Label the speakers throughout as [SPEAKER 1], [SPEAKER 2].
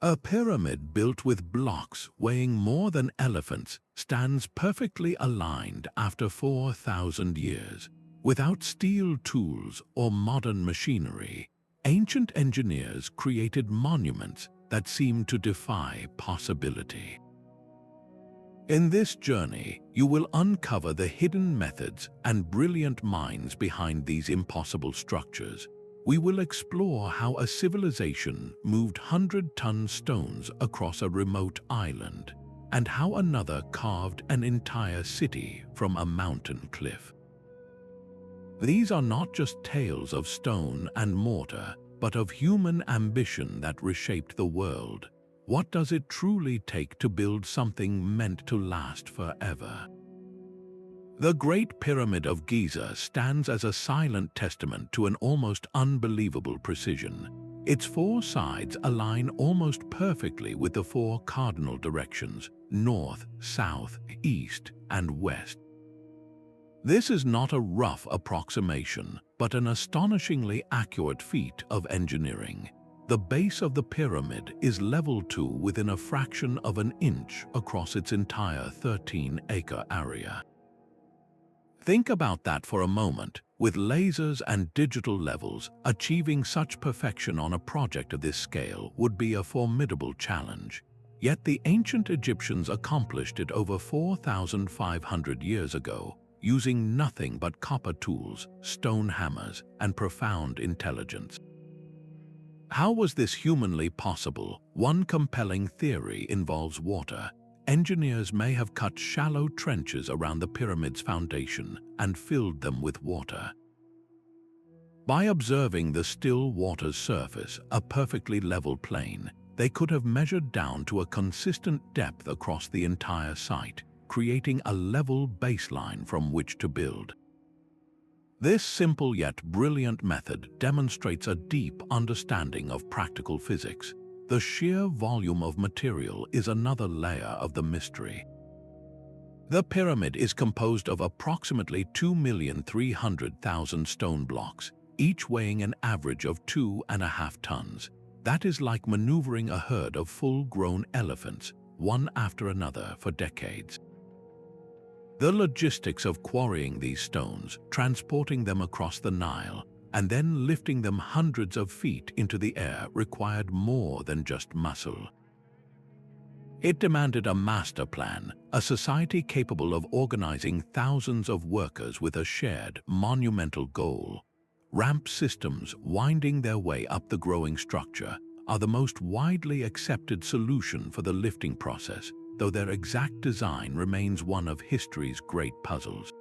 [SPEAKER 1] A pyramid built with blocks weighing more than elephants stands perfectly aligned after 4,000 years. Without steel tools or modern machinery, ancient engineers created monuments that seem to defy possibility. In this journey, you will uncover the hidden methods and brilliant minds behind these impossible structures. We will explore how a civilization moved 100-ton stones across a remote island, and how another carved an entire city from a mountain cliff. These are not just tales of stone and mortar, but of human ambition that reshaped the world. What does it truly take to build something meant to last forever? The Great Pyramid of Giza stands as a silent testament to an almost unbelievable precision. Its four sides align almost perfectly with the four cardinal directions: north, south, east, and west. This is not a rough approximation, but an astonishingly accurate feat of engineering. The base of the pyramid is leveled to within a fraction of an inch across its entire 13-acre area. Think about that for a moment. With lasers and digital levels, achieving such perfection on a project of this scale would be a formidable challenge. Yet the ancient Egyptians accomplished it over 4,500 years ago, using nothing but copper tools, stone hammers, and profound intelligence. How was this humanly possible? One compelling theory involves water. Engineers may have cut shallow trenches around the pyramid's foundation and filled them with water. By observing the still water's surface, a perfectly level plain, they could have measured down to a consistent depth across the entire site, creating a level baseline from which to build. This simple yet brilliant method demonstrates a deep understanding of practical physics. The sheer volume of material is another layer of the mystery. The pyramid is composed of approximately 2,300,000 stone blocks, each weighing an average of 2.5 tons. That is like maneuvering a herd of full-grown elephants, one after another, for decades. The logistics of quarrying these stones, transporting them across the Nile, and then lifting them hundreds of feet into the air required more than just muscle. It demanded a master plan, a society capable of organizing thousands of workers with a shared, monumental goal. Ramp systems winding their way up the growing structure are the most widely accepted solution for the lifting process, though their exact design remains one of history's great puzzles.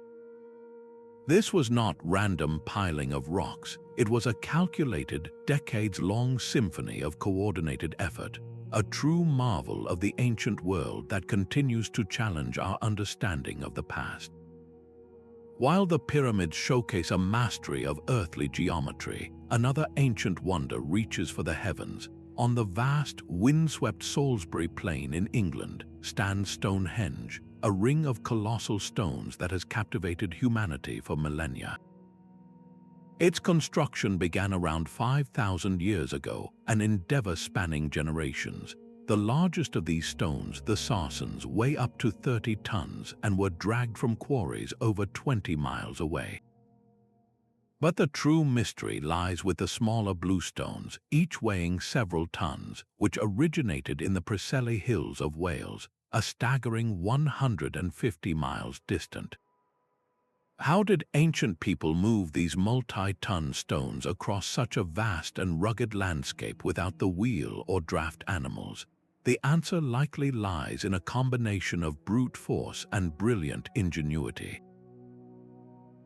[SPEAKER 1] This was not random piling of rocks. It was a calculated, decades-long symphony of coordinated effort, a true marvel of the ancient world that continues to challenge our understanding of the past. While the pyramids showcase a mastery of earthly geometry, another ancient wonder reaches for the heavens. On the vast, windswept Salisbury Plain in England stands Stonehenge, a ring of colossal stones that has captivated humanity for millennia. Its construction began around 5,000 years ago, an endeavor spanning generations. The largest of these stones, the sarcens, weigh up to 30 tons and were dragged from quarries over 20 miles away. But the true mystery lies with the smaller bluestones, each weighing several tons, which originated in the Preseli Hills of Wales, a staggering 150 miles distant. How did ancient people move these multi-ton stones across such a vast and rugged landscape without the wheel or draft animals? The answer likely lies in a combination of brute force and brilliant ingenuity.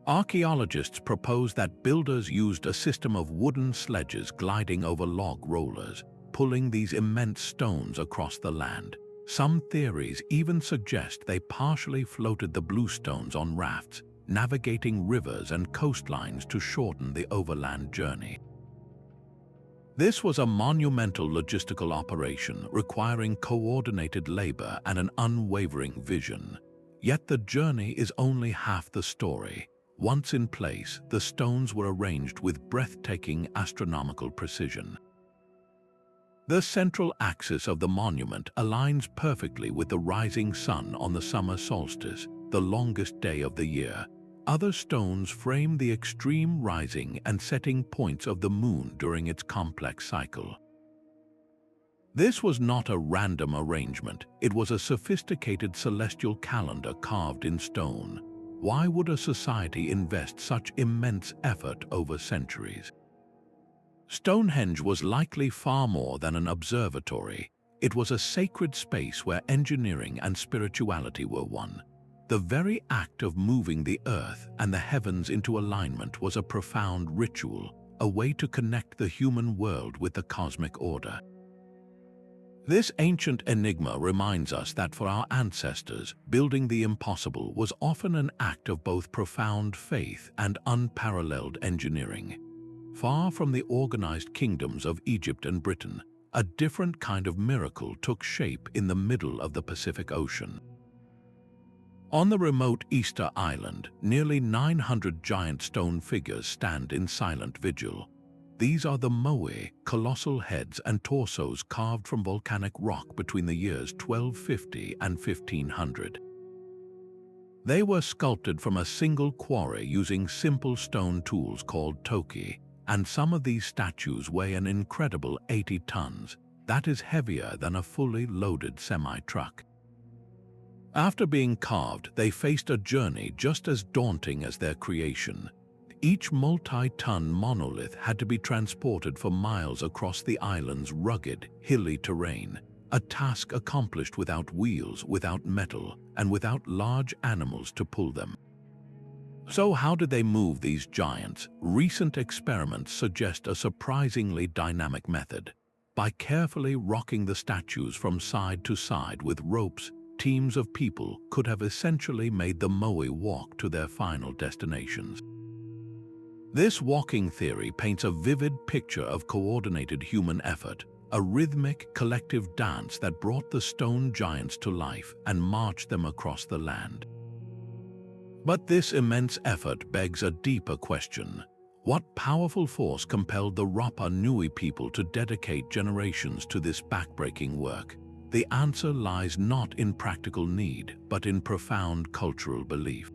[SPEAKER 1] Archaeologists propose that builders used a system of wooden sledges gliding over log rollers, pulling these immense stones across the land. Some theories even suggest they partially floated the bluestones on rafts, navigating rivers and coastlines to shorten the overland journey. This was a monumental logistical operation requiring coordinated labor and an unwavering vision. Yet the journey is only half the story. Once in place, the stones were arranged with breathtaking astronomical precision. The central axis of the monument aligns perfectly with the rising sun on the summer solstice, the longest day of the year. Other stones frame the extreme rising and setting points of the moon during its complex cycle. This was not a random arrangement, it was a sophisticated celestial calendar carved in stone. Why would a society invest such immense effort over centuries? Stonehenge was likely far more than an observatory. It was a sacred space where engineering and spirituality were one. The very act of moving the earth and the heavens into alignment was a profound ritual, a way to connect the human world with the cosmic order. This ancient enigma reminds us that for our ancestors, building the impossible was often an act of both profound faith and unparalleled engineering. Far from the organized kingdoms of Egypt and Britain, a different kind of miracle took shape in the middle of the Pacific Ocean. On the remote Easter Island, nearly 900 giant stone figures stand in silent vigil. These are the moai, colossal heads and torsos carved from volcanic rock between the years 1250 and 1500. They were sculpted from a single quarry using simple stone tools called toki, and some of these statues weigh an incredible 80 tons. That is heavier than a fully loaded semi-truck. After being carved, they faced a journey just as daunting as their creation. Each multi-ton monolith had to be transported for miles across the island's rugged, hilly terrain, a task accomplished without wheels, without metal, and without large animals to pull them. So how did they move these giants? Recent experiments suggest a surprisingly dynamic method. By carefully rocking the statues from side to side with ropes, teams of people could have essentially made the moai walk to their final destinations. This walking theory paints a vivid picture of coordinated human effort, a rhythmic, collective dance that brought the stone giants to life and marched them across the land. But this immense effort begs a deeper question. What powerful force compelled the Rapa Nui people to dedicate generations to this backbreaking work? The answer lies not in practical need, but in profound cultural belief.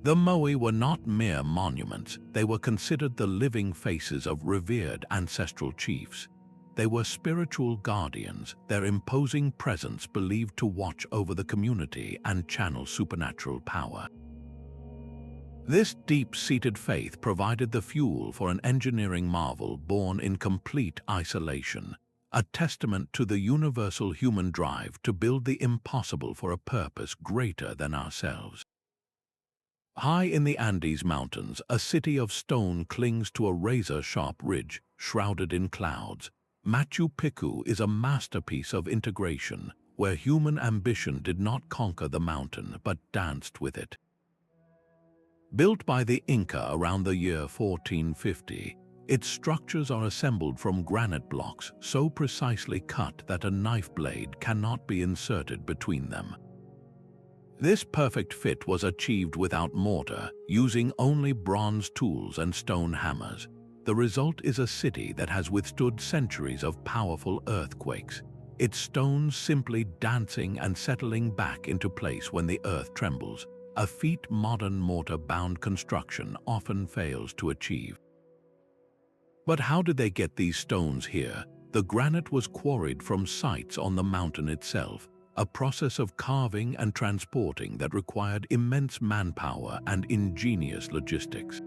[SPEAKER 1] The moai were not mere monuments, they were considered the living faces of revered ancestral chiefs. They were spiritual guardians, their imposing presence believed to watch over the community and channel supernatural power. This deep-seated faith provided the fuel for an engineering marvel born in complete isolation, a testament to the universal human drive to build the impossible for a purpose greater than ourselves. High in the Andes Mountains, a city of stone clings to a razor-sharp ridge, shrouded in clouds. Machu Picchu is a masterpiece of integration, where human ambition did not conquer the mountain but danced with it. Built by the Inca around the year 1450, its structures are assembled from granite blocks so precisely cut that a knife blade cannot be inserted between them. This perfect fit was achieved without mortar, using only bronze tools and stone hammers. The result is a city that has withstood centuries of powerful earthquakes, its stones simply dancing and settling back into place when the earth trembles, a feat modern mortar-bound construction often fails to achieve. But how did they get these stones here? The granite was quarried from sites on the mountain itself, a process of carving and transporting that required immense manpower and ingenious logistics.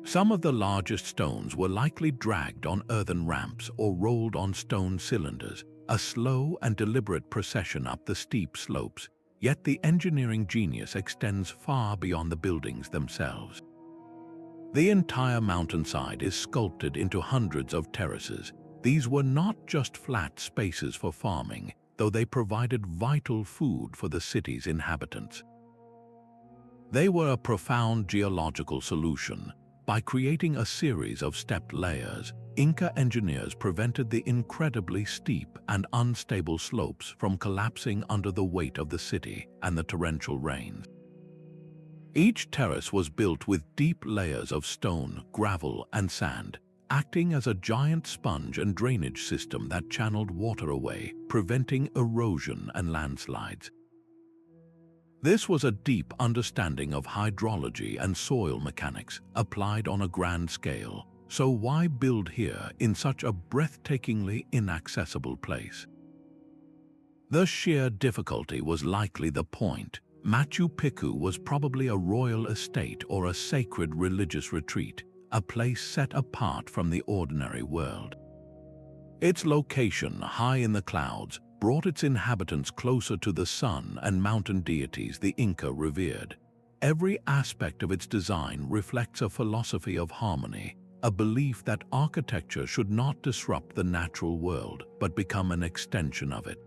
[SPEAKER 1] Some of the largest stones were likely dragged on earthen ramps or rolled on stone cylinders, a slow and deliberate procession up the steep slopes, yet the engineering genius extends far beyond the buildings themselves. The entire mountainside is sculpted into hundreds of terraces. These were not just flat spaces for farming, though they provided vital food for the city's inhabitants. They were a profound geological solution. By creating a series of stepped layers, Inca engineers prevented the incredibly steep and unstable slopes from collapsing under the weight of the city and the torrential rains. Each terrace was built with deep layers of stone, gravel, and sand, acting as a giant sponge and drainage system that channeled water away, preventing erosion and landslides. This was a deep understanding of hydrology and soil mechanics applied on a grand scale. So why build here in such a breathtakingly inaccessible place? The sheer difficulty was likely the point. Machu Picchu was probably a royal estate or a sacred religious retreat, a place set apart from the ordinary world. Its location, high in the clouds, brought its inhabitants closer to the sun and mountain deities the Inca revered. Every aspect of its design reflects a philosophy of harmony, a belief that architecture should not disrupt the natural world, but become an extension of it.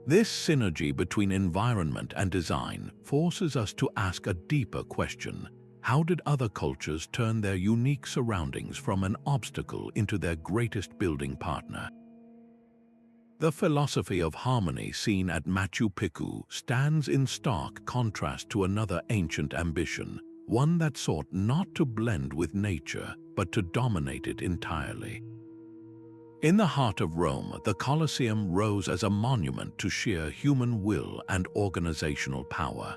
[SPEAKER 1] This synergy between environment and design forces us to ask a deeper question. How did other cultures turn their unique surroundings from an obstacle into their greatest building partner? The philosophy of harmony seen at Machu Picchu stands in stark contrast to another ancient ambition, one that sought not to blend with nature, but to dominate it entirely. In the heart of Rome, the Colosseum rose as a monument to sheer human will and organizational power.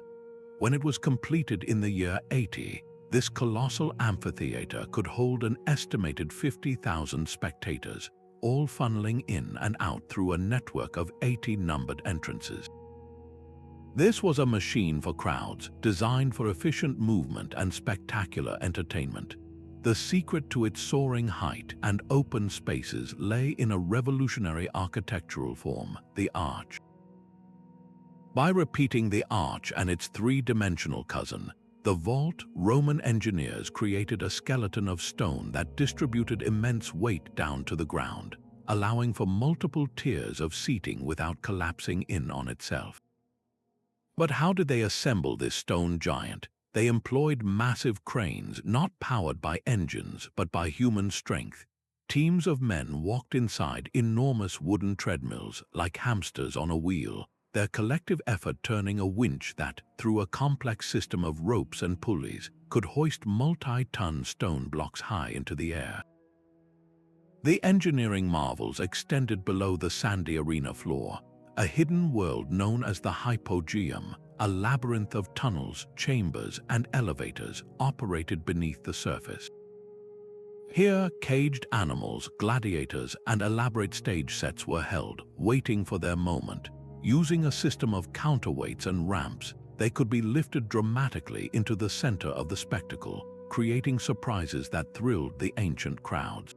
[SPEAKER 1] When it was completed in the year 80, this colossal amphitheater could hold an estimated 50,000 spectators, all funneling in and out through a network of 80 numbered entrances. This was a machine for crowds, designed for efficient movement and spectacular entertainment. The secret to its soaring height and open spaces lay in a revolutionary architectural form, the arch. By repeating the arch and its three-dimensional cousin, the vault, Roman engineers created a skeleton of stone that distributed immense weight down to the ground, allowing for multiple tiers of seating without collapsing in on itself. But how did they assemble this stone giant? They employed massive cranes, not powered by engines, but by human strength. Teams of men walked inside enormous wooden treadmills, like hamsters on a wheel, their collective effort turning a winch that, through a complex system of ropes and pulleys, could hoist multi-ton stone blocks high into the air. The engineering marvels extended below the sandy arena floor, a hidden world known as the Hypogeum, a labyrinth of tunnels, chambers, and elevators operated beneath the surface. Here, caged animals, gladiators, and elaborate stage sets were held, waiting for their moment. Using a system of counterweights and ramps, they could be lifted dramatically into the center of the spectacle, creating surprises that thrilled the ancient crowds.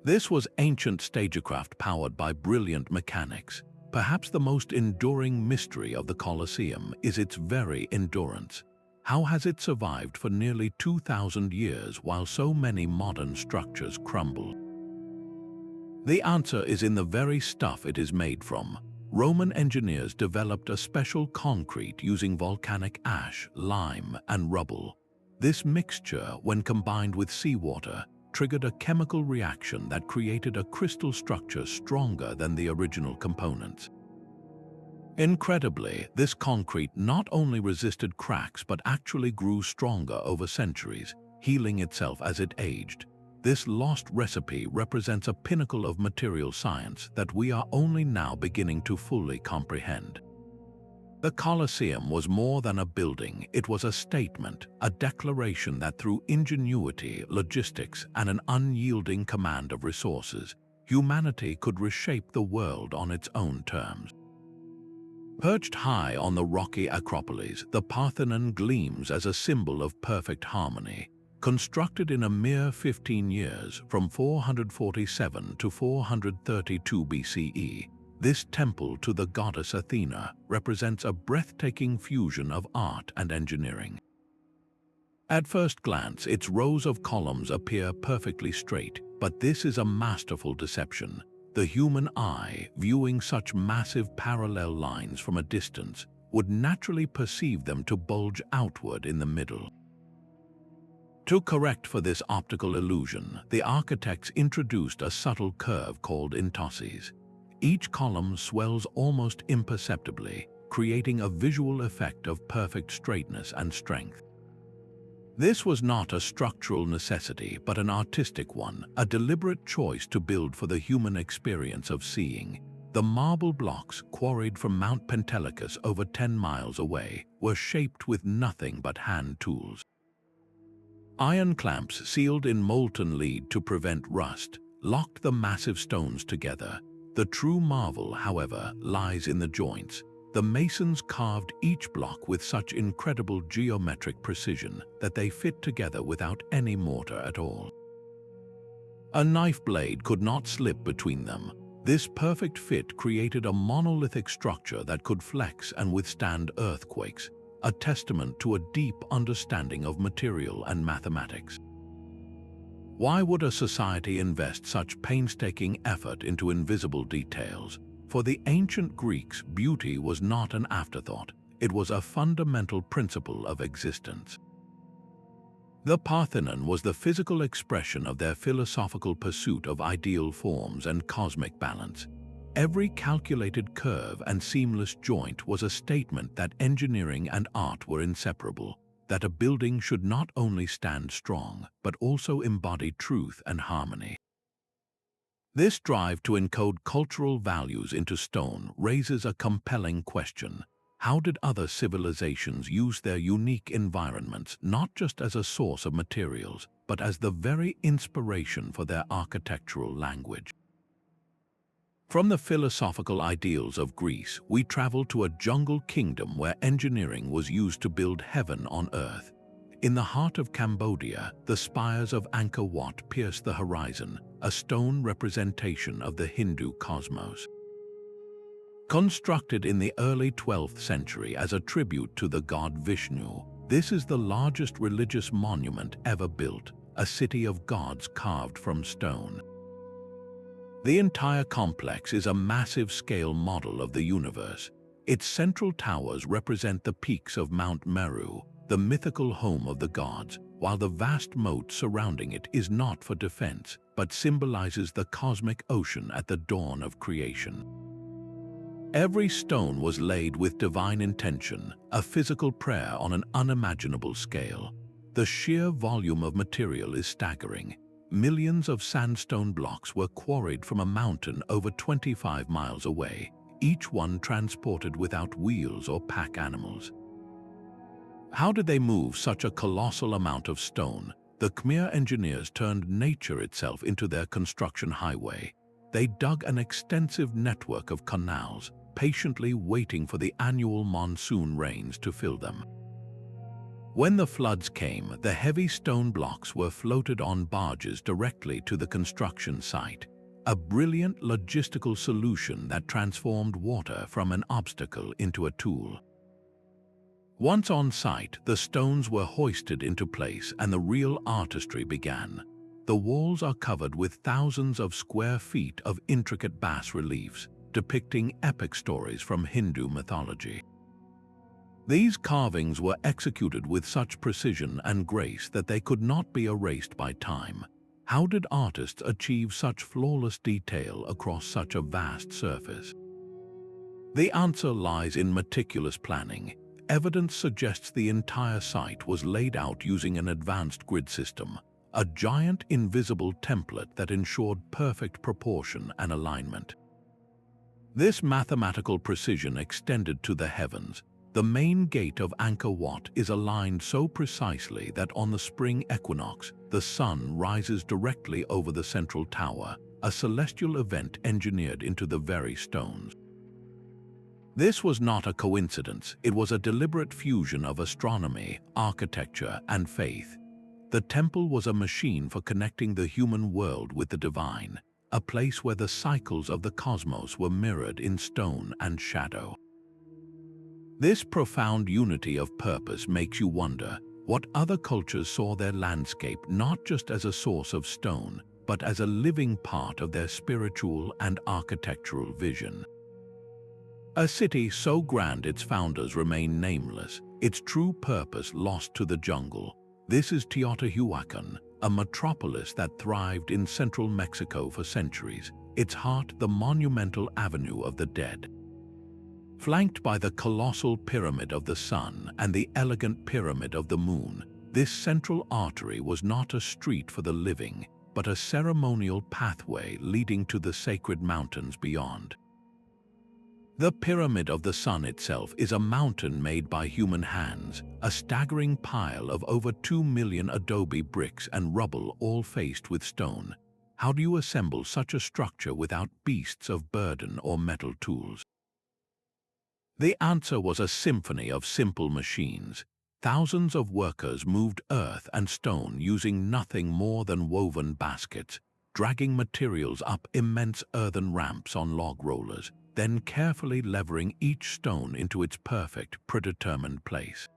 [SPEAKER 1] This was ancient stagecraft powered by brilliant mechanics. Perhaps the most enduring mystery of the Colosseum is its very endurance. How has it survived for nearly 2,000 years while so many modern structures crumble? The answer is in the very stuff it is made from. Roman engineers developed a special concrete using volcanic ash, lime, and rubble. This mixture, when combined with seawater, triggered a chemical reaction that created a crystal structure stronger than the original components. Incredibly, this concrete not only resisted cracks but actually grew stronger over centuries, healing itself as it aged. This lost recipe represents a pinnacle of material science that we are only now beginning to fully comprehend. The Colosseum was more than a building, it was a statement, a declaration that through ingenuity, logistics, and an unyielding command of resources, humanity could reshape the world on its own terms. Perched high on the rocky Acropolis, the Parthenon gleams as a symbol of perfect harmony. Constructed in a mere 15 years, from 447 to 432 BCE, this temple to the goddess Athena represents a breathtaking fusion of art and engineering. At first glance, its rows of columns appear perfectly straight, but this is a masterful deception. The human eye, viewing such massive parallel lines from a distance, would naturally perceive them to bulge outward in the middle. To correct for this optical illusion, the architects introduced a subtle curve called ingenuity. Each column swells almost imperceptibly, creating a visual effect of perfect straightness and strength. This was not a structural necessity, but an artistic one, a deliberate choice to build for the human experience of seeing. The marble blocks, quarried from Mount Pentelicus over 10 miles away, were shaped with nothing but hand tools. Iron clamps sealed in molten lead to prevent rust locked the massive stones together. The true marvel, however, lies in the joints. The masons carved each block with such incredible geometric precision that they fit together without any mortar at all. A knife blade could not slip between them. This perfect fit created a monolithic structure that could flex and withstand earthquakes, a testament to a deep understanding of material and mathematics. Why would a society invest such painstaking effort into invisible details? For the ancient Greeks, beauty was not an afterthought. It was a fundamental principle of existence. The Parthenon was the physical expression of their philosophical pursuit of ideal forms and cosmic balance. Every calculated curve and seamless joint was a statement that engineering and art were inseparable, that a building should not only stand strong, but also embody truth and harmony. This drive to encode cultural values into stone raises a compelling question. How did other civilizations use their unique environments not just as a source of materials, but as the very inspiration for their architectural language? From the philosophical ideals of Greece, we travel to a jungle kingdom where engineering was used to build heaven on earth. In the heart of Cambodia, the spires of Angkor Wat pierce the horizon, a stone representation of the Hindu cosmos. Constructed in the early 12th century as a tribute to the god Vishnu, this is the largest religious monument ever built, a city of gods carved from stone. The entire complex is a massive-scale model of the universe. Its central towers represent the peaks of Mount Meru, the mythical home of the gods, while the vast moat surrounding it is not for defense, but symbolizes the cosmic ocean at the dawn of creation. Every stone was laid with divine intention, a physical prayer on an unimaginable scale. The sheer volume of material is staggering. Millions of sandstone blocks were quarried from a mountain over 25 miles away, each one transported without wheels or pack animals. How did they move such a colossal amount of stone? The Khmer engineers turned nature itself into their construction highway. They dug an extensive network of canals, patiently waiting for the annual monsoon rains to fill them. When the floods came, the heavy stone blocks were floated on barges directly to the construction site, a brilliant logistical solution that transformed water from an obstacle into a tool. Once on site, the stones were hoisted into place and the real artistry began. The walls are covered with thousands of square feet of intricate bas-reliefs, depicting epic stories from Hindu mythology. These carvings were executed with such precision and grace that they could not be erased by time. How did artists achieve such flawless detail across such a vast surface? The answer lies in meticulous planning. Evidence suggests the entire site was laid out using an advanced grid system, a giant invisible template that ensured perfect proportion and alignment. This mathematical precision extended to the heavens. The main gate of Angkor Wat is aligned so precisely that on the spring equinox, the sun rises directly over the central tower, a celestial event engineered into the very stones. This was not a coincidence, it was a deliberate fusion of astronomy, architecture, and faith. The temple was a machine for connecting the human world with the divine, a place where the cycles of the cosmos were mirrored in stone and shadow. This profound unity of purpose makes you wonder what other cultures saw their landscape not just as a source of stone, but as a living part of their spiritual and architectural vision. A city so grand its founders remain nameless, its true purpose lost to the jungle. This is Teotihuacan, a metropolis that thrived in central Mexico for centuries, its heart the monumental Avenue of the Dead. Flanked by the colossal Pyramid of the Sun and the elegant Pyramid of the Moon, This central artery was not a street for the living, but a ceremonial pathway leading to the sacred mountains beyond. The Pyramid of the Sun itself is a mountain made by human hands, a staggering pile of over 2 million adobe bricks and rubble all faced with stone. How do you assemble such a structure without beasts of burden or metal tools? The answer was a symphony of simple machines. Thousands of workers moved earth and stone using nothing more than woven baskets, dragging materials up immense earthen ramps on log rollers, then carefully levering each stone into its perfect, predetermined place.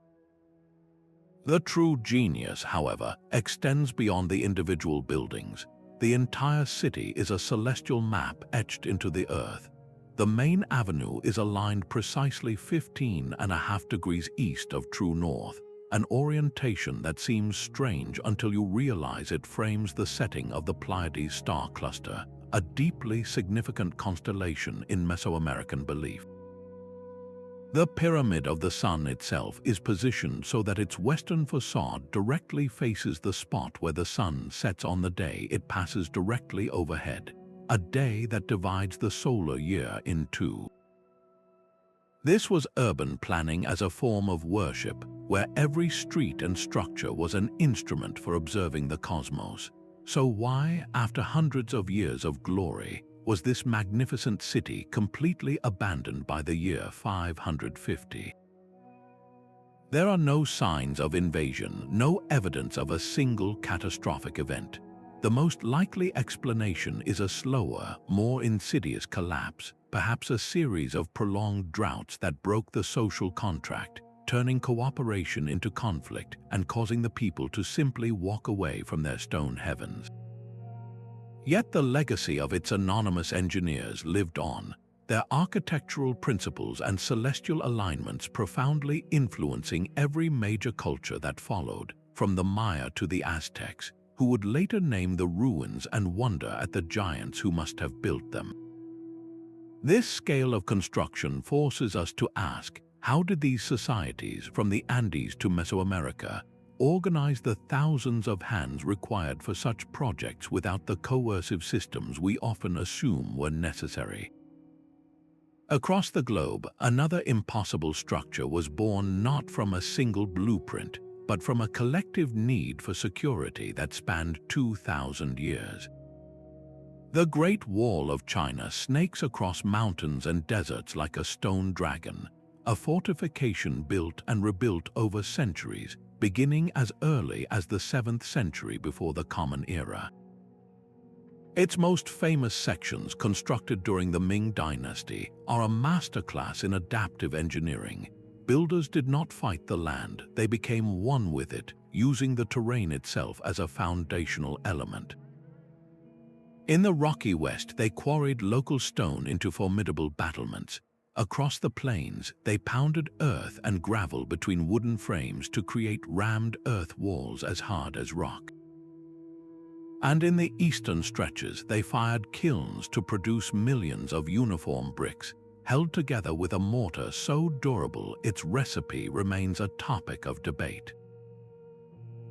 [SPEAKER 1] The true genius, however, extends beyond the individual buildings. The entire city is a celestial map etched into the earth. The main avenue is aligned precisely 15.5 degrees east of true north, an orientation that seems strange until you realize it frames the setting of the Pleiades star cluster, a deeply significant constellation in Mesoamerican belief. The Pyramid of the Sun itself is positioned so that its western facade directly faces the spot where the sun sets on the day it passes directly overhead, a day that divides the solar year in two. This was urban planning as a form of worship, where every street and structure was an instrument for observing the cosmos. So why, after hundreds of years of glory, was this magnificent city completely abandoned by the year 550? There are no signs of invasion, no evidence of a single catastrophic event. The most likely explanation is a slower, more insidious collapse, perhaps a series of prolonged droughts that broke the social contract, turning cooperation into conflict and causing the people to simply walk away from their stone heavens. Yet the legacy of its anonymous engineers lived on, their architectural principles and celestial alignments profoundly influencing every major culture that followed, from the Maya to the Aztecs, who would later name the ruins and wonder at the giants who must have built them. This scale of construction forces us to ask, how did these societies, from the Andes to Mesoamerica, organize the thousands of hands required for such projects without the coercive systems we often assume were necessary? Across the globe, another impossible structure was born not from a single blueprint, but from a collective need for security that spanned 2,000 years. The Great Wall of China snakes across mountains and deserts like a stone dragon, a fortification built and rebuilt over centuries, beginning as early as the 7th century before the Common Era. Its most famous sections, constructed during the Ming Dynasty, are a masterclass in adaptive engineering. Builders did not fight the land, they became one with it, using the terrain itself as a foundational element. In the rocky west, they quarried local stone into formidable battlements. Across the plains, they pounded earth and gravel between wooden frames to create rammed earth walls as hard as rock. And in the eastern stretches, they fired kilns to produce millions of uniform bricks, held together with a mortar so durable its recipe remains a topic of debate.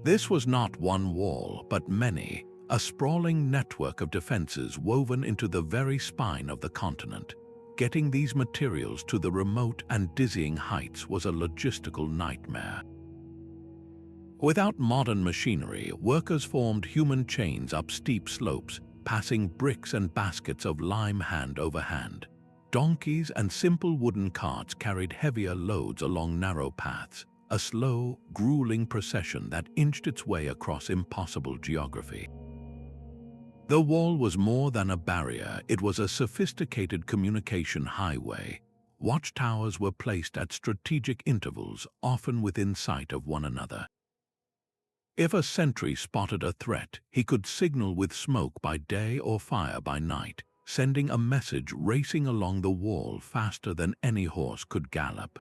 [SPEAKER 1] This was not one wall, but many, a sprawling network of defenses woven into the very spine of the continent. Getting these materials to the remote and dizzying heights was a logistical nightmare. Without modern machinery, workers formed human chains up steep slopes, passing bricks and baskets of lime hand over hand. Donkeys and simple wooden carts carried heavier loads along narrow paths, a slow, grueling procession that inched its way across impossible geography. The wall was more than a barrier, it was a sophisticated communication highway. Watchtowers were placed at strategic intervals, often within sight of one another. If a sentry spotted a threat, he could signal with smoke by day or fire by night, sending a message racing along the wall faster than any horse could gallop.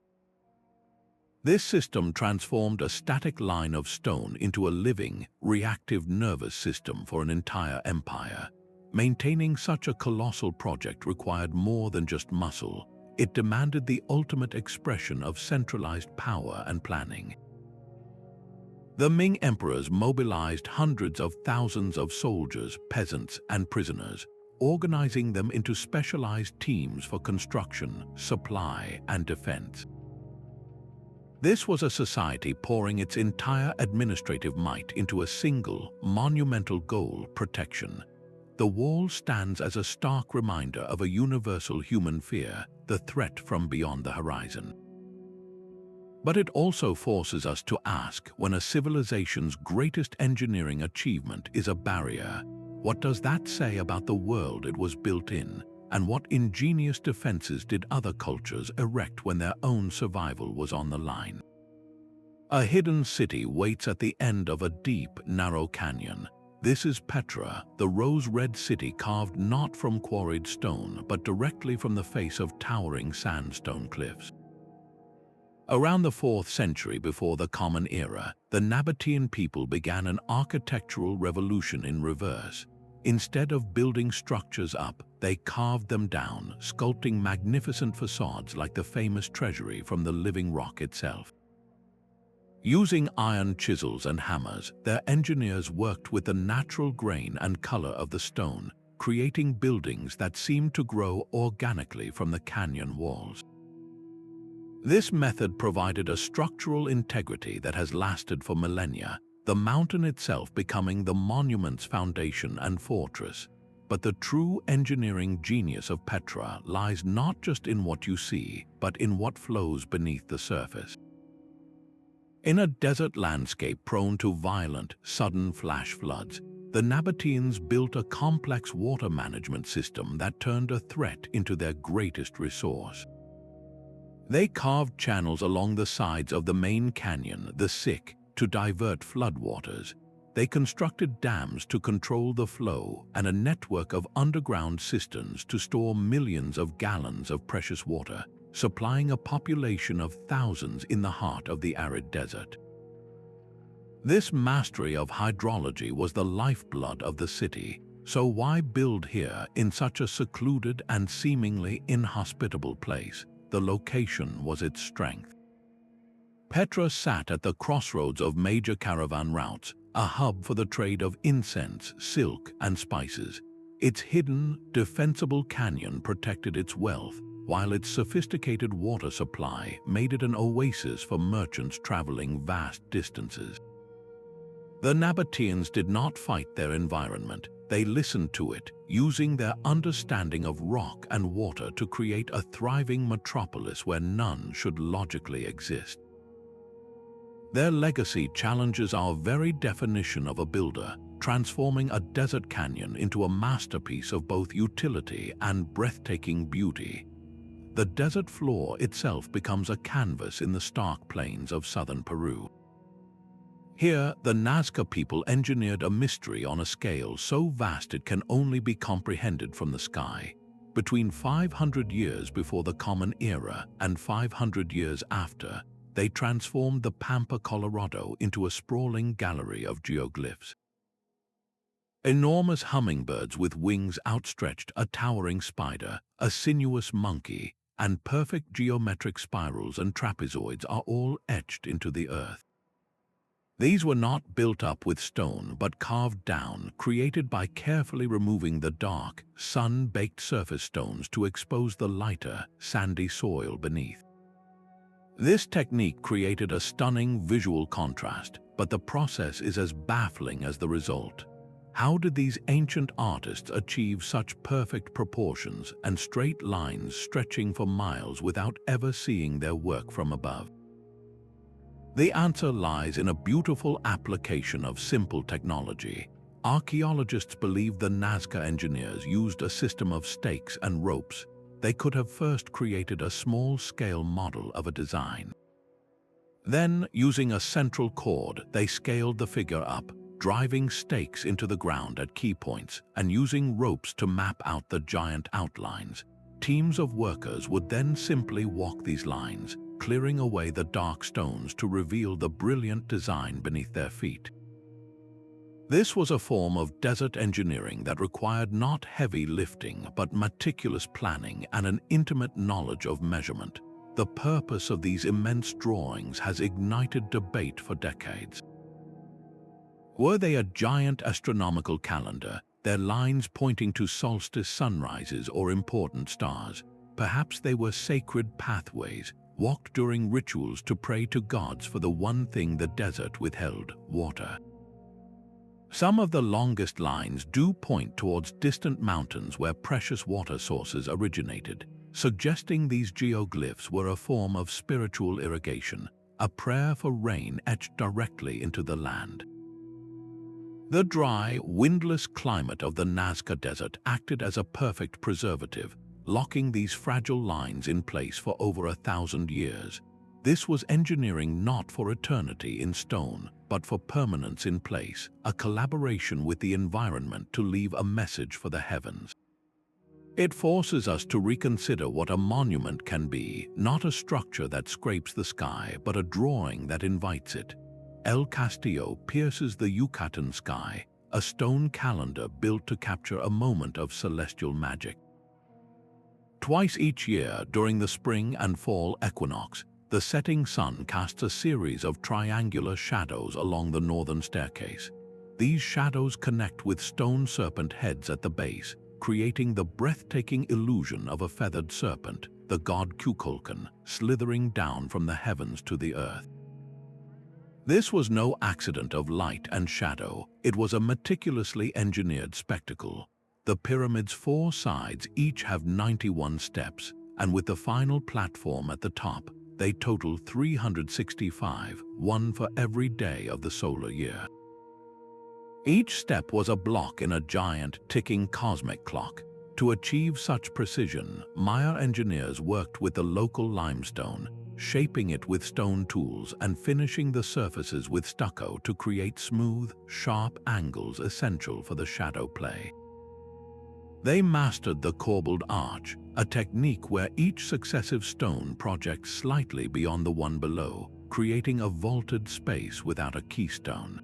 [SPEAKER 1] This system transformed a static line of stone into a living, reactive nervous system for an entire empire. Maintaining such a colossal project required more than just muscle. It demanded the ultimate expression of centralized power and planning. The Ming emperors mobilized hundreds of thousands of soldiers, peasants, and prisoners, organizing them into specialized teams for construction, supply, and defense. This was a society pouring its entire administrative might into a single, monumental goal: protection. The wall stands as a stark reminder of a universal human fear, the threat from beyond the horizon. But it also forces us to ask, when a civilization's greatest engineering achievement is a barrier, what does that say about the world it was built in, and what ingenious defenses did other cultures erect when their own survival was on the line? A hidden city waits at the end of a deep, narrow canyon. This is Petra, the rose-red city carved not from quarried stone, but directly from the face of towering sandstone cliffs. Around the 4th century before the Common Era, the Nabatean people began an architectural revolution in reverse. Instead of building structures up, they carved them down, sculpting magnificent facades like the famous treasury from the living rock itself. Using iron chisels and hammers, their engineers worked with the natural grain and color of the stone, creating buildings that seemed to grow organically from the canyon walls. This method provided a structural integrity that has lasted for millennia, the mountain itself becoming the monument's foundation and fortress. But the true engineering genius of Petra lies not just in what you see, but in what flows beneath the surface. In a desert landscape prone to violent, sudden flash floods, the Nabateans built a complex water management system that turned a threat into their greatest resource. They carved channels along the sides of the main canyon, the Sick, to divert floodwaters. They constructed dams to control the flow and a network of underground cisterns to store millions of gallons of precious water, supplying a population of thousands in the heart of the arid desert. This mastery of hydrology was the lifeblood of the city, so why build here in such a secluded and seemingly inhospitable place? The location was its strength. Petra sat at the crossroads of major caravan routes, a hub for the trade of incense, silk, and spices. Its hidden, defensible canyon protected its wealth, while its sophisticated water supply made it an oasis for merchants traveling vast distances. The Nabateans did not fight their environment. They listened to it, using their understanding of rock and water to create a thriving metropolis where none should logically exist. Their legacy challenges our very definition of a builder, transforming a desert canyon into a masterpiece of both utility and breathtaking beauty. The desert floor itself becomes a canvas in the stark plains of southern Peru. Here, the Nazca people engineered a mystery on a scale so vast it can only be comprehended from the sky. Between 500 years before the Common Era and 500 years after, they transformed the Pampa, Colorado into a sprawling gallery of geoglyphs. Enormous hummingbirds with wings outstretched, a towering spider, a sinuous monkey, and perfect geometric spirals and trapezoids are all etched into the earth. These were not built up with stone but carved down, created by carefully removing the dark, sun-baked surface stones to expose the lighter, sandy soil beneath. This technique created a stunning visual contrast, but the process is as baffling as the result. How did these ancient artists achieve such perfect proportions and straight lines stretching for miles without ever seeing their work from above? The answer lies in a beautiful application of simple technology. Archaeologists believe the Nazca engineers used a system of stakes and ropes. They could have first created a small-scale model of a design. Then, using a central cord, they scaled the figure up, driving stakes into the ground at key points and using ropes to map out the giant outlines. Teams of workers would then simply walk these lines, clearing away the dark stones to reveal the brilliant design beneath their feet. This was a form of desert engineering that required not heavy lifting but meticulous planning and an intimate knowledge of measurement. The purpose of these immense drawings has ignited debate for decades. Were they a giant astronomical calendar, their lines pointing to solstice sunrises or important stars? Perhaps they were sacred pathways, walked during rituals to pray to gods for the one thing the desert withheld: water. Some of the longest lines do point towards distant mountains where precious water sources originated, suggesting these geoglyphs were a form of spiritual irrigation, a prayer for rain etched directly into the land. The dry, windless climate of the Nazca Desert acted as a perfect preservative, locking these fragile lines in place for over 1,000 years. This was engineering not for eternity in stone, but for permanence in place, a collaboration with the environment to leave a message for the heavens. It forces us to reconsider what a monument can be, not a structure that scrapes the sky, but a drawing that invites it. El Castillo pierces the Yucatan sky, a stone calendar built to capture a moment of celestial magic. Twice each year, during the spring and fall equinox, the setting sun casts a series of triangular shadows along the northern staircase. These shadows connect with stone serpent heads at the base, creating the breathtaking illusion of a feathered serpent, the god Kukulkan, slithering down from the heavens to the earth. This was no accident of light and shadow. It was a meticulously engineered spectacle. The pyramid's 4 sides each have 91 steps, and with the final platform at the top, they total 365, one for every day of the solar year. Each step was a block in a giant, ticking cosmic clock. To achieve such precision, Maya engineers worked with the local limestone, shaping it with stone tools and finishing the surfaces with stucco to create smooth, sharp angles essential for the shadow play. They mastered the corbeled arch, a technique where each successive stone projects slightly beyond the one below, creating a vaulted space without a keystone.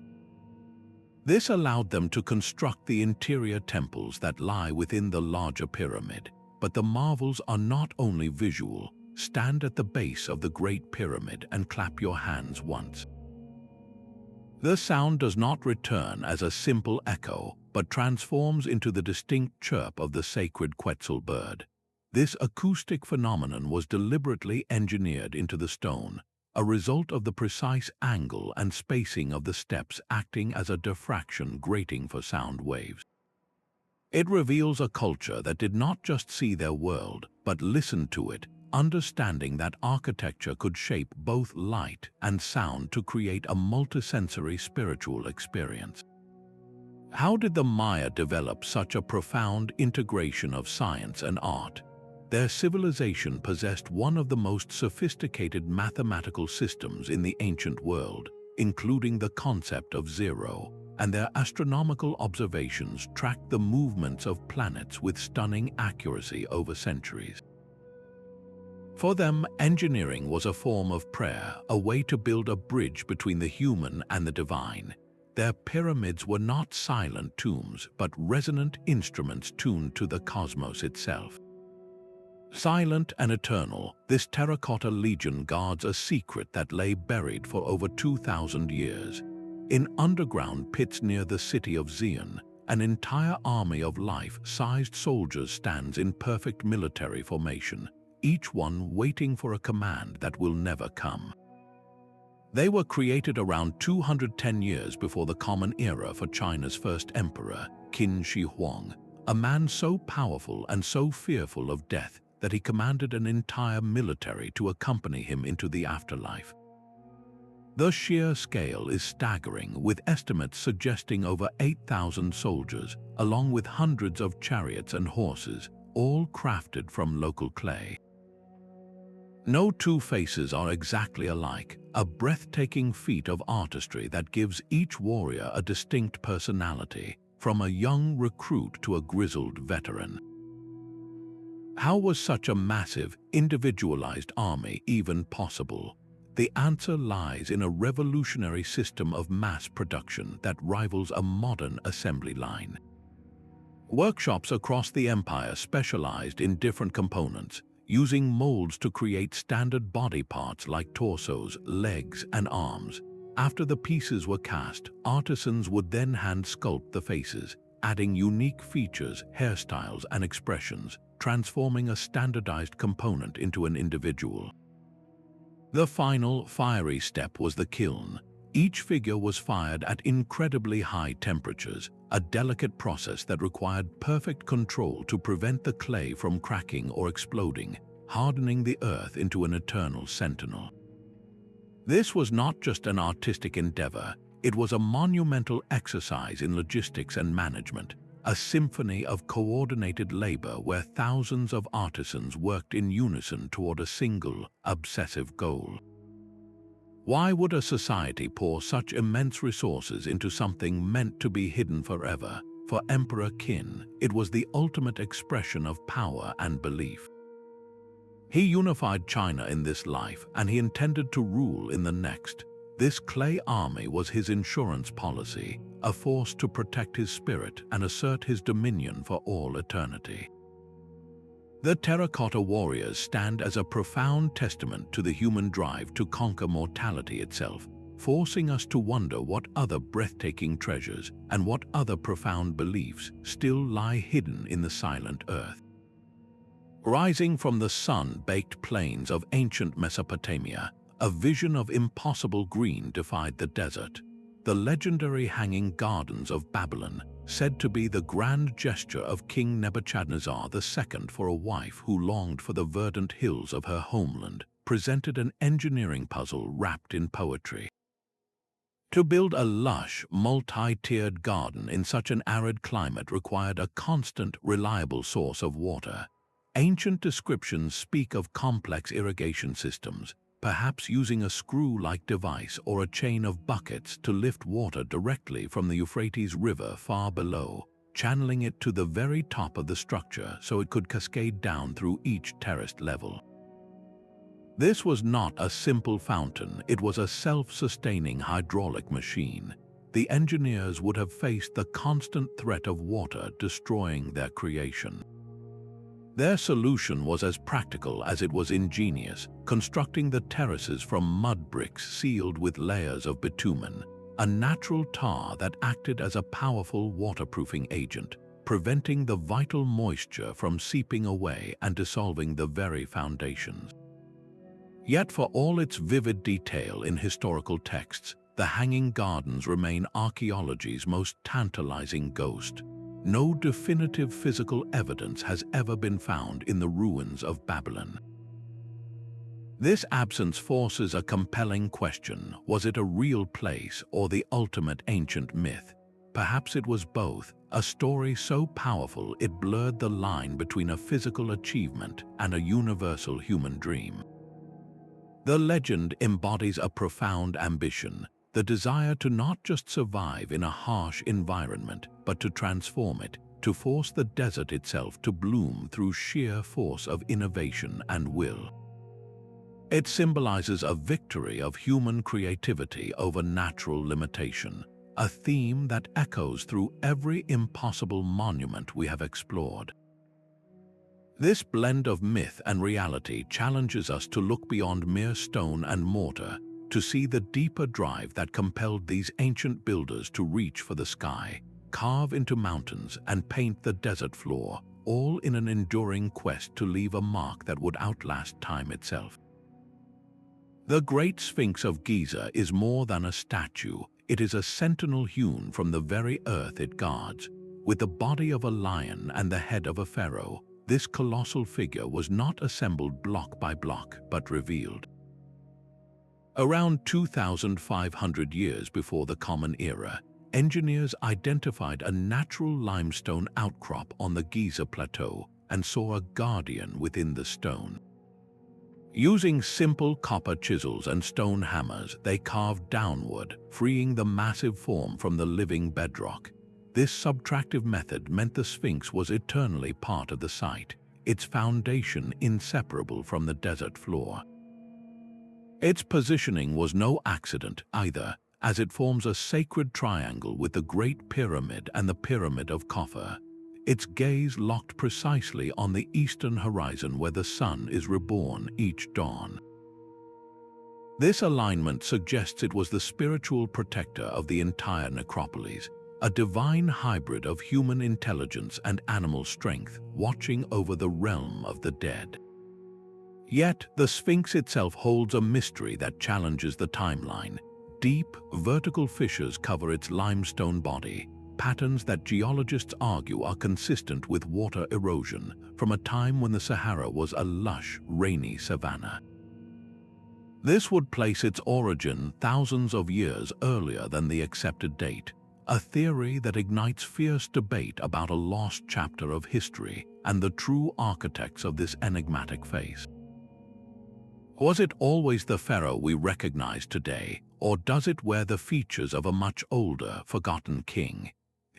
[SPEAKER 1] This allowed them to construct the interior temples that lie within the larger pyramid. But the marvels are not only visual. Stand at the base of the Great Pyramid and clap your hands once. The sound does not return as a simple echo, but transforms into the distinct chirp of the sacred Quetzal bird. This acoustic phenomenon was deliberately engineered into the stone, a result of the precise angle and spacing of the steps acting as a diffraction grating for sound waves. It reveals a culture that did not just see their world, but listened to it, understanding that architecture could shape both light and sound to create a multisensory spiritual experience. How did the Maya develop such a profound integration of science and art? Their civilization possessed one of the most sophisticated mathematical systems in the ancient world, including the concept of zero, and their astronomical observations tracked the movements of planets with stunning accuracy over centuries. For them, engineering was a form of prayer, a way to build a bridge between the human and the divine. Their pyramids were not silent tombs, but resonant instruments tuned to the cosmos itself. Silent and eternal, this terracotta legion guards a secret that lay buried for over 2,000 years. In underground pits near the city of Xi'an, an entire army of life-sized soldiers stands in perfect military formation, each one waiting for a command that will never come. They were created around 210 years before the Common Era for China's first emperor, Qin Shi Huang, a man so powerful and so fearful of death that he commanded an entire military to accompany him into the afterlife. The sheer scale is staggering, with estimates suggesting over 8,000 soldiers, along with hundreds of chariots and horses, all crafted from local clay. No two faces are exactly alike, a breathtaking feat of artistry that gives each warrior a distinct personality, from a young recruit to a grizzled veteran. How was such a massive, individualized army even possible? The answer lies in a revolutionary system of mass production that rivals a modern assembly line. Workshops across the empire specialized in different components, using molds to create standard body parts like torsos, legs, and arms. After the pieces were cast, artisans would then hand sculpt the faces, adding unique features, hairstyles, and expressions, transforming a standardized component into an individual. The final, fiery step was the kiln. Each figure was fired at incredibly high temperatures, a delicate process that required perfect control to prevent the clay from cracking or exploding, hardening the earth into an eternal sentinel. This was not just an artistic endeavor, it was a monumental exercise in logistics and management, a symphony of coordinated labor where thousands of artisans worked in unison toward a single, obsessive goal. Why would a society pour such immense resources into something meant to be hidden forever? For Emperor Qin, it was the ultimate expression of power and belief. He unified China in this life, and he intended to rule in the next. This clay army was his insurance policy, a force to protect his spirit and assert his dominion for all eternity. The terracotta warriors stand as a profound testament to the human drive to conquer mortality itself, forcing us to wonder what other breathtaking treasures and what other profound beliefs still lie hidden in the silent earth. Rising from the sun-baked plains of ancient Mesopotamia, a vision of impossible green defied the desert. The legendary Hanging Gardens of Babylon, said to be the grand gesture of King Nebuchadnezzar II for a wife who longed for the verdant hills of her homeland, presented an engineering puzzle wrapped in poetry. To build a lush, multi-tiered garden in such an arid climate required a constant, reliable source of water. Ancient descriptions speak of complex irrigation systems, perhaps using a screw-like device or a chain of buckets to lift water directly from the Euphrates River far below, channeling it to the very top of the structure so it could cascade down through each terraced level. This was not a simple fountain, it was a self-sustaining hydraulic machine. The engineers would have faced the constant threat of water destroying their creation. Their solution was as practical as it was ingenious, constructing the terraces from mud bricks sealed with layers of bitumen, a natural tar that acted as a powerful waterproofing agent, preventing the vital moisture from seeping away and dissolving the very foundations. Yet for all its vivid detail in historical texts, the Hanging Gardens remain archaeology's most tantalizing ghost. No definitive physical evidence has ever been found in the ruins of Babylon. This absence forces a compelling question: was it a real place or the ultimate ancient myth? Perhaps it was both, a story so powerful it blurred the line between a physical achievement and a universal human dream. The legend embodies a profound ambition, the desire to not just survive in a harsh environment, but to transform it, to force the desert itself to bloom through sheer force of innovation and will. It symbolizes a victory of human creativity over natural limitation, a theme that echoes through every impossible monument we have explored. This blend of myth and reality challenges us to look beyond mere stone and mortar, to see the deeper drive that compelled these ancient builders to reach for the sky, carve into mountains, and paint the desert floor, all in an enduring quest to leave a mark that would outlast time itself. The Great Sphinx of Giza is more than a statue, it is a sentinel hewn from the very earth it guards. With the body of a lion and the head of a pharaoh, this colossal figure was not assembled block by block, but revealed. Around 2,500 years before the Common Era, engineers identified a natural limestone outcrop on the Giza Plateau and saw a guardian within the stone. Using simple copper chisels and stone hammers, they carved downward, freeing the massive form from the living bedrock. This subtractive method meant the Sphinx was eternally part of the site, its foundation inseparable from the desert floor. Its positioning was no accident either, as it forms a sacred triangle with the Great Pyramid and the Pyramid of Khafre, its gaze locked precisely on the eastern horizon where the sun is reborn each dawn. This alignment suggests it was the spiritual protector of the entire necropolis, a divine hybrid of human intelligence and animal strength watching over the realm of the dead. Yet, the Sphinx itself holds a mystery that challenges the timeline. Deep, vertical fissures cover its limestone body, patterns that geologists argue are consistent with water erosion from a time when the Sahara was a lush, rainy savanna. This would place its origin thousands of years earlier than the accepted date, a theory that ignites fierce debate about a lost chapter of history and the true architects of this enigmatic face. Was it always the pharaoh we recognize today, or does it wear the features of a much older, forgotten king?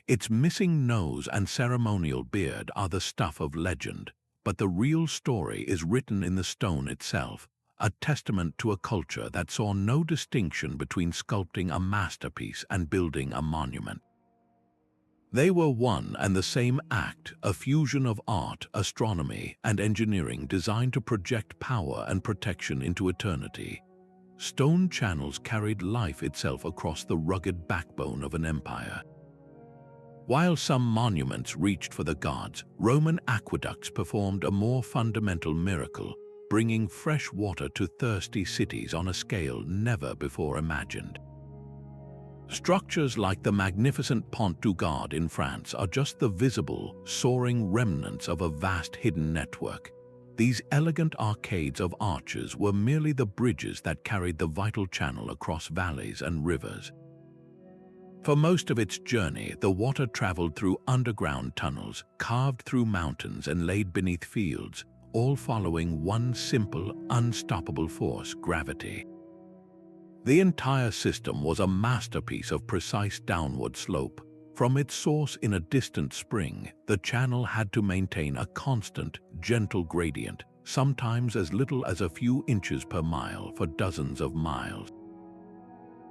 [SPEAKER 1] Its missing nose and ceremonial beard are the stuff of legend, but the real story is written in the stone itself, a testament to a culture that saw no distinction between sculpting a masterpiece and building a monument. They were one and the same act, a fusion of art, astronomy, and engineering designed to project power and protection into eternity. Stone channels carried life itself across the rugged backbone of an empire. While some monuments reached for the gods, Roman aqueducts performed a more fundamental miracle, bringing fresh water to thirsty cities on a scale never before imagined. Structures like the magnificent Pont du Gard in France are just the visible, soaring remnants of a vast hidden network. These elegant arcades of arches were merely the bridges that carried the vital channel across valleys and rivers. For most of its journey, the water traveled through underground tunnels, carved through mountains and laid beneath fields, all following one simple, unstoppable force: gravity. The entire system was a masterpiece of precise downward slope. From its source in a distant spring, the channel had to maintain a constant, gentle gradient, sometimes as little as a few inches per mile for dozens of miles.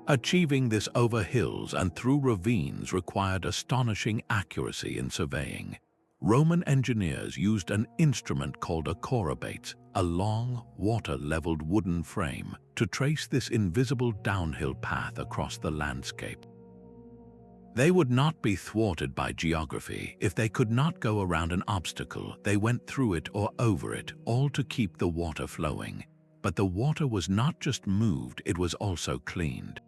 [SPEAKER 1] Achieving this over hills and through ravines required astonishing accuracy in surveying. Roman engineers used an instrument called a corbeled, a long, water-leveled wooden frame, to trace this invisible downhill path across the landscape. They would not be thwarted by geography. If they could not go around an obstacle, they went through it or over it, all to keep the water flowing. But the water was not just moved, it was also cleaned.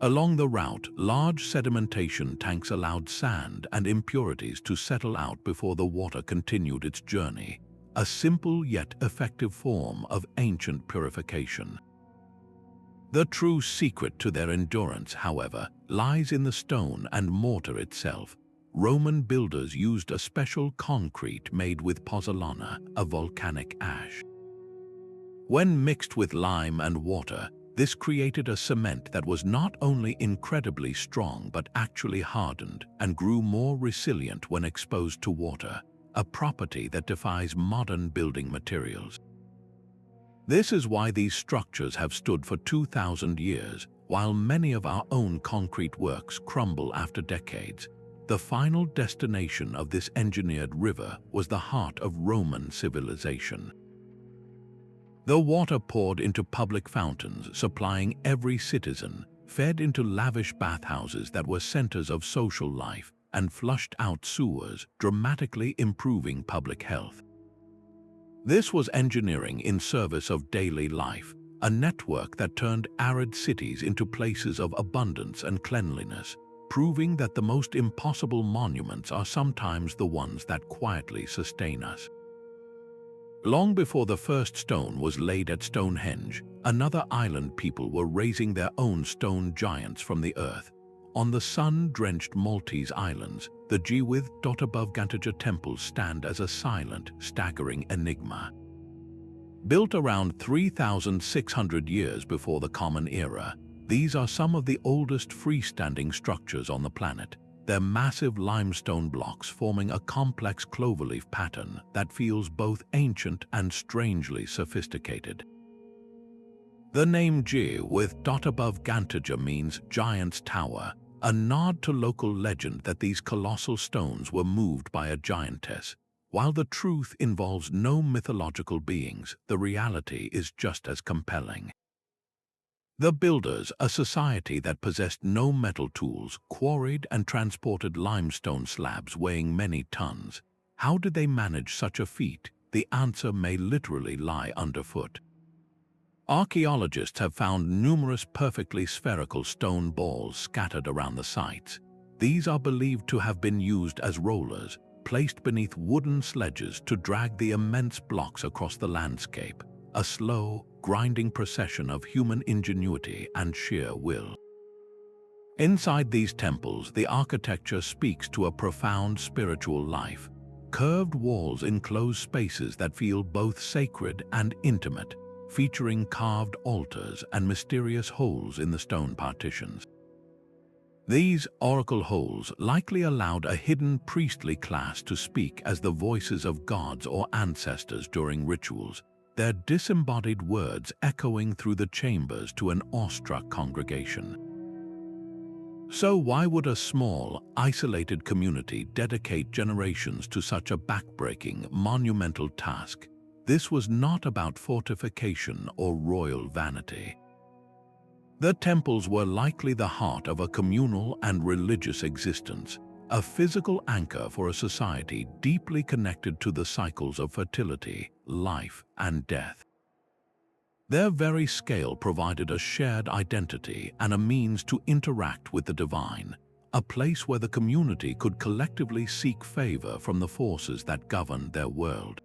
[SPEAKER 1] Along the route, large sedimentation tanks allowed sand and impurities to settle out before the water continued its journey, a simple yet effective form of ancient purification. The true secret to their endurance, however, lies in the stone and mortar itself. Roman builders used a special concrete made with pozzolana, a volcanic ash. When mixed with lime and water, this created a cement that was not only incredibly strong but actually hardened and grew more resilient when exposed to water, a property that defies modern building materials. This is why these structures have stood for 2,000 years, while many of our own concrete works crumble after decades. The final destination of this engineered river was the heart of Roman civilization. The water poured into public fountains, supplying every citizen, fed into lavish bathhouses that were centers of social life, and flushed out sewers, dramatically improving public health. This was engineering in service of daily life, a network that turned arid cities into places of abundance and cleanliness, proving that the most impossible monuments are sometimes the ones that quietly sustain us. Long before the first stone was laid at Stonehenge, another island people were raising their own stone giants from the earth. On the sun-drenched Maltese islands, the Giza temples stand as a silent, staggering enigma. Built around 3,600 years before the Common Era, these are some of the oldest freestanding structures on the planet, their massive limestone blocks forming a complex cloverleaf pattern that feels both ancient and strangely sophisticated. The name Giza with dot above Gantaja means giant's tower, a nod to local legend that these colossal stones were moved by a giantess. While the truth involves no mythological beings, the reality is just as compelling. The builders, a society that possessed no metal tools, quarried and transported limestone slabs weighing many tons. How did they manage such a feat? The answer may literally lie underfoot. Archaeologists have found numerous perfectly spherical stone balls scattered around the sites. These are believed to have been used as rollers, placed beneath wooden sledges to drag the immense blocks across the landscape, a slow, grinding procession of human ingenuity and sheer will. Inside these temples, the architecture speaks to a profound spiritual life. Curved walls enclose spaces that feel both sacred and intimate, featuring carved altars and mysterious holes in the stone partitions. These oracle holes likely allowed a hidden priestly class to speak as the voices of gods or ancestors during rituals, their disembodied words echoing through the chambers to an awestruck congregation. So why would a small, isolated community dedicate generations to such a backbreaking, monumental task? This was not about fortification or royal vanity. The temples were likely the heart of a communal and religious existence, a physical anchor for a society deeply connected to the cycles of fertility, life, and death. Their very scale provided a shared identity and a means to interact with the divine, a place where the community could collectively seek favor from the forces that governed their world.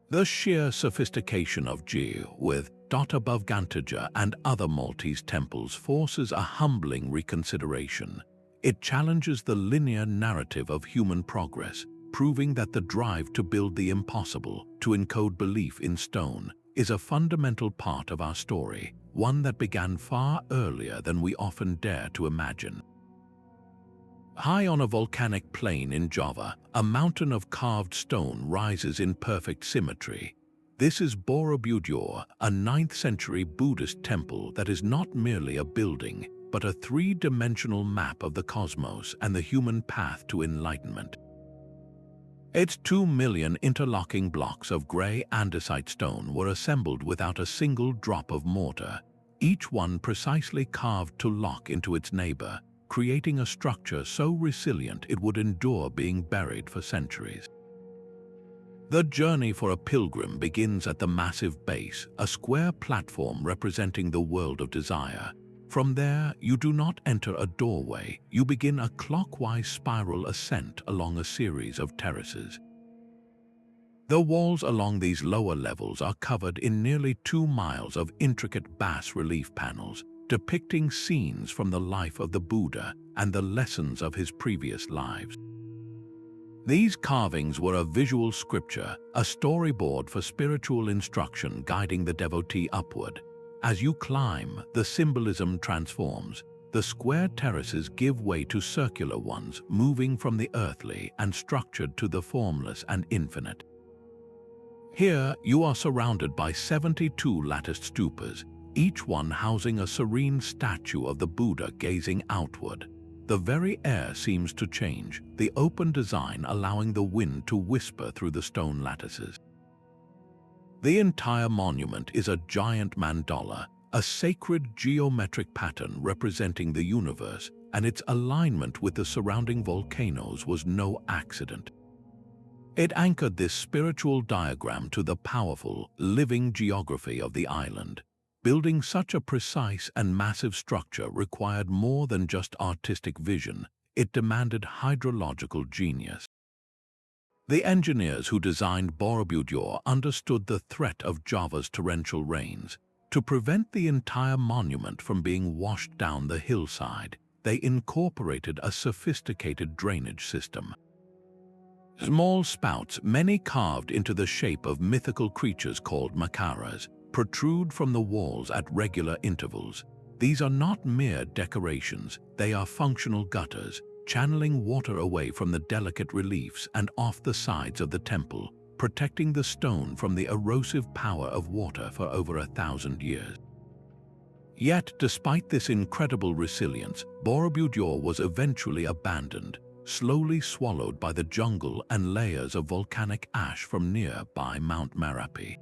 [SPEAKER 1] The sheer sophistication of Giza, with above Gantaja and other Maltese temples, forces a humbling reconsideration. It challenges the linear narrative of human progress, proving that the drive to build the impossible, to encode belief in stone, is a fundamental part of our story, one that began far earlier than we often dare to imagine. High on a volcanic plain in Java, a mountain of carved stone rises in perfect symmetry. This is Borobudur, a 9th-century Buddhist temple that is not merely a building, but a three-dimensional map of the cosmos and the human path to enlightenment. Its 2 million interlocking blocks of gray andesite stone were assembled without a single drop of mortar, each one precisely carved to lock into its neighbor, creating a structure so resilient it would endure being buried for centuries. The journey for a pilgrim begins at the massive base, a square platform representing the world of desire. From there, you do not enter a doorway, you begin a clockwise spiral ascent along a series of terraces. The walls along these lower levels are covered in nearly 2 miles of intricate bas-relief panels, depicting scenes from the life of the Buddha and the lessons of his previous lives. These carvings were a visual scripture, a storyboard for spiritual instruction guiding the devotee upward. As you climb, the symbolism transforms. The square terraces give way to circular ones, moving from the earthly and structured to the formless and infinite. Here, you are surrounded by 72 latticed stupas, each one housing a serene statue of the Buddha gazing outward. The very air seems to change, the open design allowing the wind to whisper through the stone lattices. The entire monument is a giant mandala, a sacred geometric pattern representing the universe, and its alignment with the surrounding volcanoes was no accident. It anchored this spiritual diagram to the powerful, living geography of the island. Building such a precise and massive structure required more than just artistic vision, it demanded hydrological genius. The engineers who designed Borobudur understood the threat of Java's torrential rains. To prevent the entire monument from being washed down the hillside, they incorporated a sophisticated drainage system. Small spouts, many carved into the shape of mythical creatures called makaras, protrude from the walls at regular intervals. These are not mere decorations, they are functional gutters, channeling water away from the delicate reliefs and off the sides of the temple, protecting the stone from the erosive power of water for over 1,000 years. Yet, despite this incredible resilience, Borobudur was eventually abandoned, slowly swallowed by the jungle and layers of volcanic ash from nearby Mount Merapi.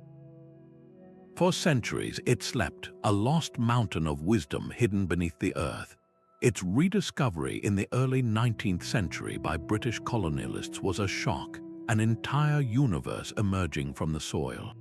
[SPEAKER 1] For centuries, it slept, a lost mountain of wisdom hidden beneath the earth. Its rediscovery in the early 19th century by British colonialists was a shock, an entire universe emerging from the soil.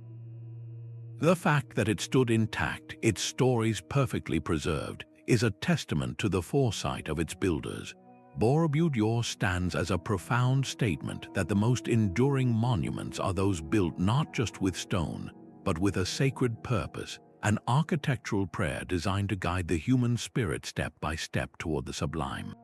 [SPEAKER 1] The fact that it stood intact, its stories perfectly preserved, is a testament to the foresight of its builders. Borobudur stands as a profound statement that the most enduring monuments are those built not just with stone, but with a sacred purpose, an architectural prayer designed to guide the human spirit step by step toward the sublime.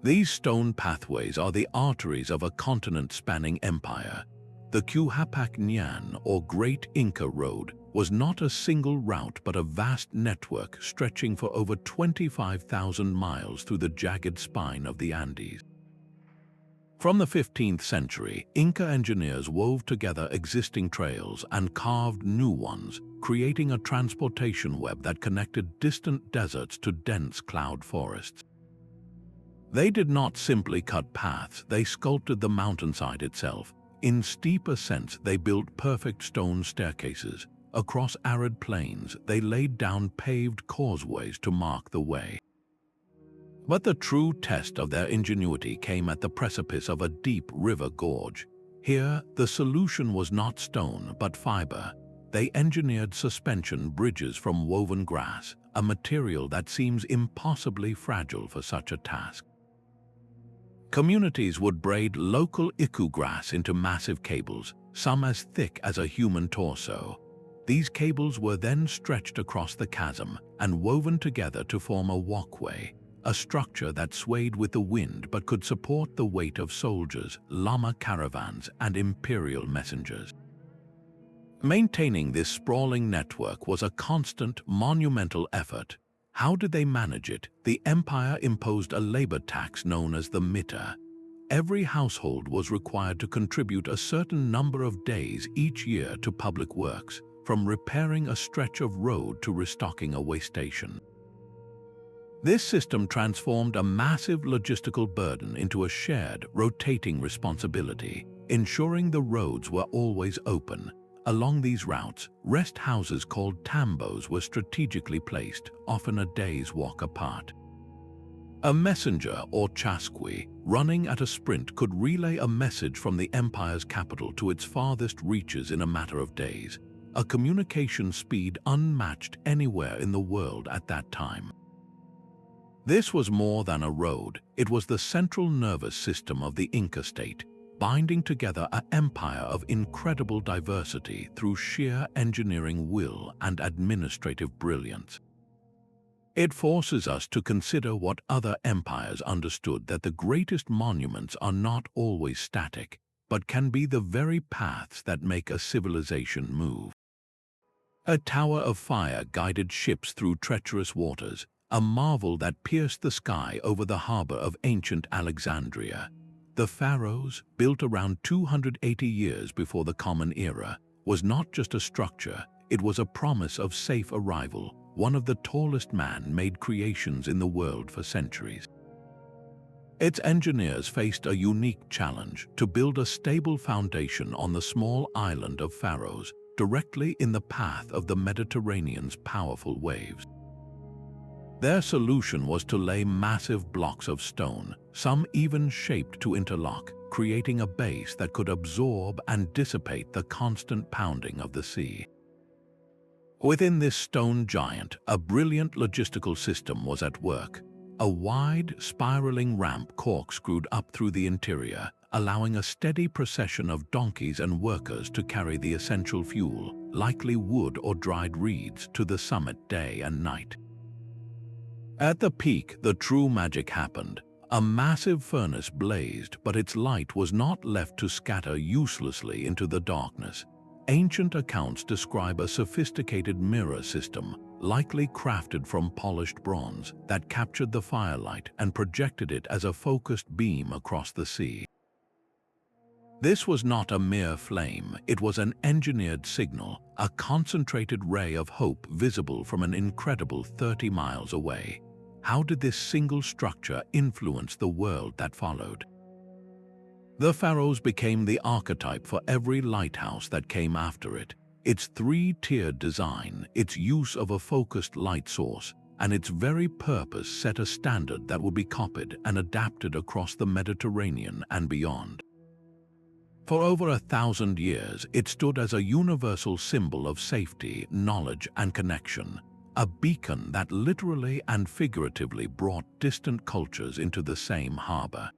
[SPEAKER 1] These stone pathways are the arteries of a continent-spanning empire. The Teotihuacan, or Great Inca Road, was not a single route but a vast network stretching for over 25,000 miles through the jagged spine of the Andes. From the 15th century, Inca engineers wove together existing trails and carved new ones, creating a transportation web that connected distant deserts to dense cloud forests. They did not simply cut paths, they sculpted the mountainside itself. In steep ascents, they built perfect stone staircases. Across arid plains, they laid down paved causeways to mark the way. But the true test of their ingenuity came at the precipice of a deep river gorge. Here, the solution was not stone but fiber. They engineered suspension bridges from woven grass, a material that seems impossibly fragile for such a task. Communities would braid local iku grass into massive cables, some as thick as a human torso. These cables were then stretched across the chasm and woven together to form a walkway, a structure that swayed with the wind but could support the weight of soldiers, llama caravans, and imperial messengers. Maintaining this sprawling network was a constant, monumental effort. How did they manage it? The empire imposed a labor tax known as the mitre. Every household was required to contribute a certain number of days each year to public works, from repairing a stretch of road to restocking a way station. This system transformed a massive logistical burden into a shared, rotating responsibility, ensuring the roads were always open. Along these routes, rest houses called tambos were strategically placed, often a day's walk apart. A messenger, or chasqui, running at a sprint could relay a message from the empire's capital to its farthest reaches in a matter of days, a communication speed unmatched anywhere in the world at that time. This was more than a road, it was the central nervous system of the Inca state, binding together an empire of incredible diversity through sheer engineering will and administrative brilliance. It forces us to consider what other empires understood, that the greatest monuments are not always static, but can be the very paths that make a civilization move. A tower of fire guided ships through treacherous waters, a marvel that pierced the sky over the harbor of ancient Alexandria. The pharaohs, built around 280 years before the Common Era, was not just a structure, it was a promise of safe arrival, one of the tallest man-made creations in the world for centuries. Its engineers faced a unique challenge: to build a stable foundation on the small island of Pharos, directly in the path of the Mediterranean's powerful waves. Their solution was to lay massive blocks of stone, some even shaped to interlock, creating a base that could absorb and dissipate the constant pounding of the sea. Within this stone giant, a brilliant logistical system was at work. A wide, spiraling ramp corkscrewed up through the interior, allowing a steady procession of donkeys and workers to carry the essential fuel, likely wood or dried reeds, to the summit day and night. At the peak, the true magic happened. A massive furnace blazed, but its light was not left to scatter uselessly into the darkness. Ancient accounts describe a sophisticated mirror system, likely crafted from polished bronze, that captured the firelight and projected it as a focused beam across the sea. This was not a mere flame, it was an engineered signal, a concentrated ray of hope visible from an incredible 30 miles away. How did this single structure influence the world that followed? The pharaohs became the archetype for every lighthouse that came after it. Its three-tiered design, its use of a focused light source, and its very purpose set a standard that would be copied and adapted across the Mediterranean and beyond. For over 1,000 years, it stood as a universal symbol of safety, knowledge, and connection, a beacon that literally and figuratively brought distant cultures into the same harbor.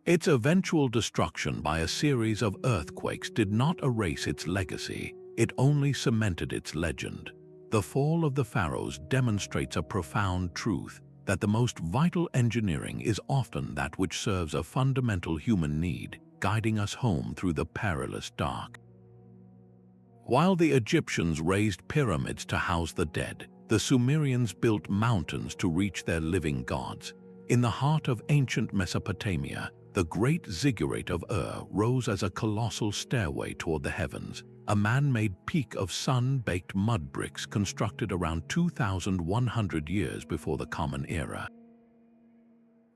[SPEAKER 1] Its eventual destruction by a series of earthquakes did not erase its legacy, it only cemented its legend. The fall of the pharaohs demonstrates a profound truth, that the most vital engineering is often that which serves a fundamental human need, guiding us home through the perilous dark. While the Egyptians raised pyramids to house the dead, the Sumerians built mountains to reach their living gods. In the heart of ancient Mesopotamia, the great Ziggurat of Ur rose as a colossal stairway toward the heavens, a man-made peak of sun-baked mud bricks constructed around 2,100 years before the Common Era.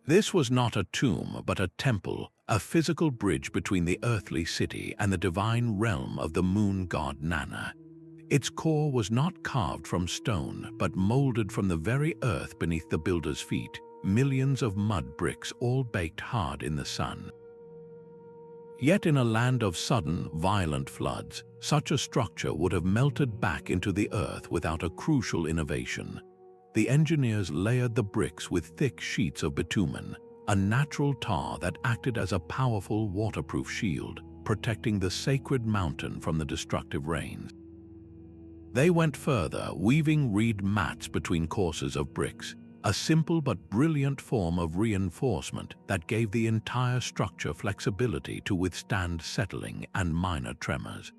[SPEAKER 1] This was not a tomb, but a temple, a physical bridge between the earthly city and the divine realm of the moon god Nana. Its core was not carved from stone, but molded from the very earth beneath the builder's feet, millions of mud bricks all baked hard in the sun. Yet in a land of sudden, violent floods, such a structure would have melted back into the earth without a crucial innovation. The engineers layered the bricks with thick sheets of bitumen, a natural tar that acted as a powerful waterproof shield, protecting the sacred mountain from the destructive rains. They went further, weaving reed mats between courses of bricks, a simple but brilliant form of reinforcement that gave the entire structure flexibility to withstand settling and minor tremors.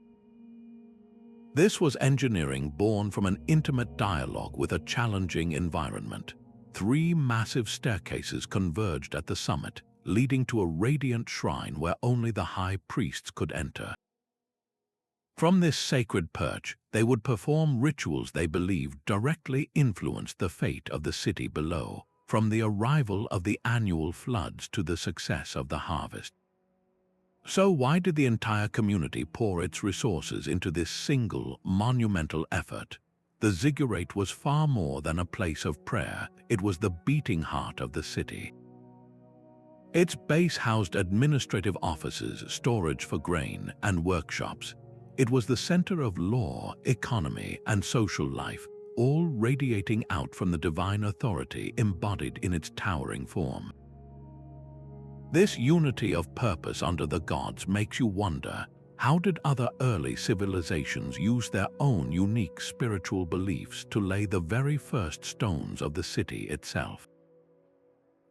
[SPEAKER 1] This was engineering born from an intimate dialogue with a challenging environment. 3 massive staircases converged at the summit, leading to a radiant shrine where only the high priests could enter. From this sacred perch, they would perform rituals they believed directly influenced the fate of the city below, from the arrival of the annual floods to the success of the harvest. So why did the entire community pour its resources into this single, monumental effort? The ziggurat was far more than a place of prayer, it was the beating heart of the city. Its base housed administrative offices, storage for grain, and workshops. It was the center of law, economy, and social life, all radiating out from the divine authority embodied in its towering form. This unity of purpose under the gods makes you wonder, how did other early civilizations use their own unique spiritual beliefs to lay the very first stones of the city itself?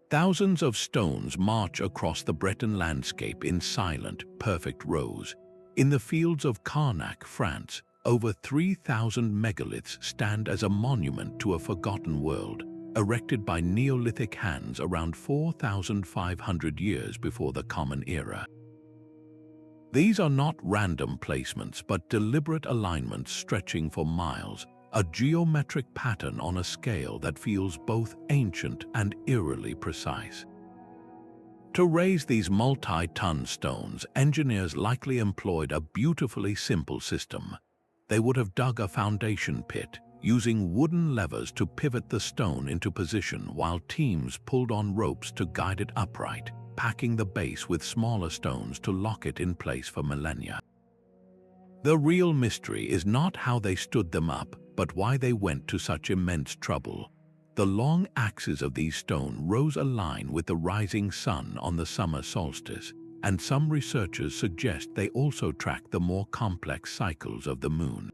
[SPEAKER 1] Thousands of stones march across the Breton landscape in silent, perfect rows. In the fields of Karnak, France, over 3,000 megaliths stand as a monument to a forgotten world, erected by Neolithic hands around 4,500 years before the Common Era. These are not random placements, but deliberate alignments stretching for miles, a geometric pattern on a scale that feels both ancient and eerily precise. To raise these multi-ton stones, engineers likely employed a beautifully simple system. They would have dug a foundation pit, using wooden levers to pivot the stone into position while teams pulled on ropes to guide it upright, packing the base with smaller stones to lock it in place for millennia. The real mystery is not how they stood them up, but why they went to such immense trouble. The long axes of these stones rose a line with the rising sun on the summer solstice, and some researchers suggest they also track the more complex cycles of the moon.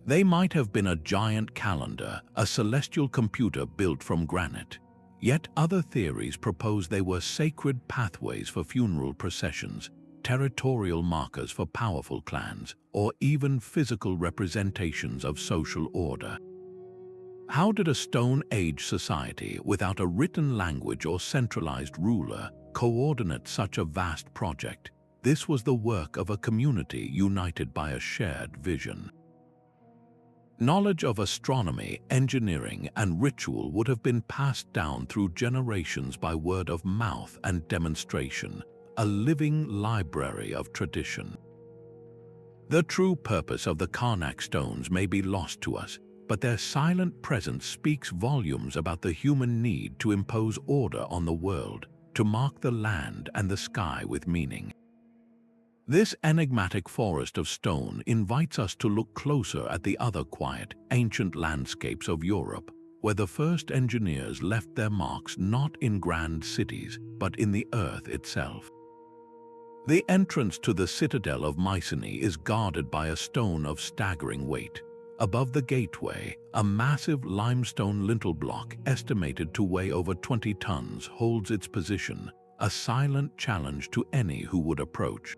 [SPEAKER 1] They might have been a giant calendar, a celestial computer built from granite. Yet other theories propose they were sacred pathways for funeral processions, territorial markers for powerful clans, or even physical representations of social order. How did a Stone Age society without a written language or centralized ruler coordinate such a vast project? This was the work of a community united by a shared vision. Knowledge of astronomy, engineering, and ritual would have been passed down through generations by word of mouth and demonstration, a living library of tradition. The true purpose of the Karnak stones may be lost to us, but their silent presence speaks volumes about the human need to impose order on the world, to mark the land and the sky with meaning. This enigmatic forest of stone invites us to look closer at the other quiet, ancient landscapes of Europe, where the first engineers left their marks not in grand cities, but in the earth itself. The entrance to the citadel of Mycenae is guarded by a stone of staggering weight. Above the gateway, a massive limestone lintel block estimated to weigh over 20 tons holds its position, a silent challenge to any who would approach.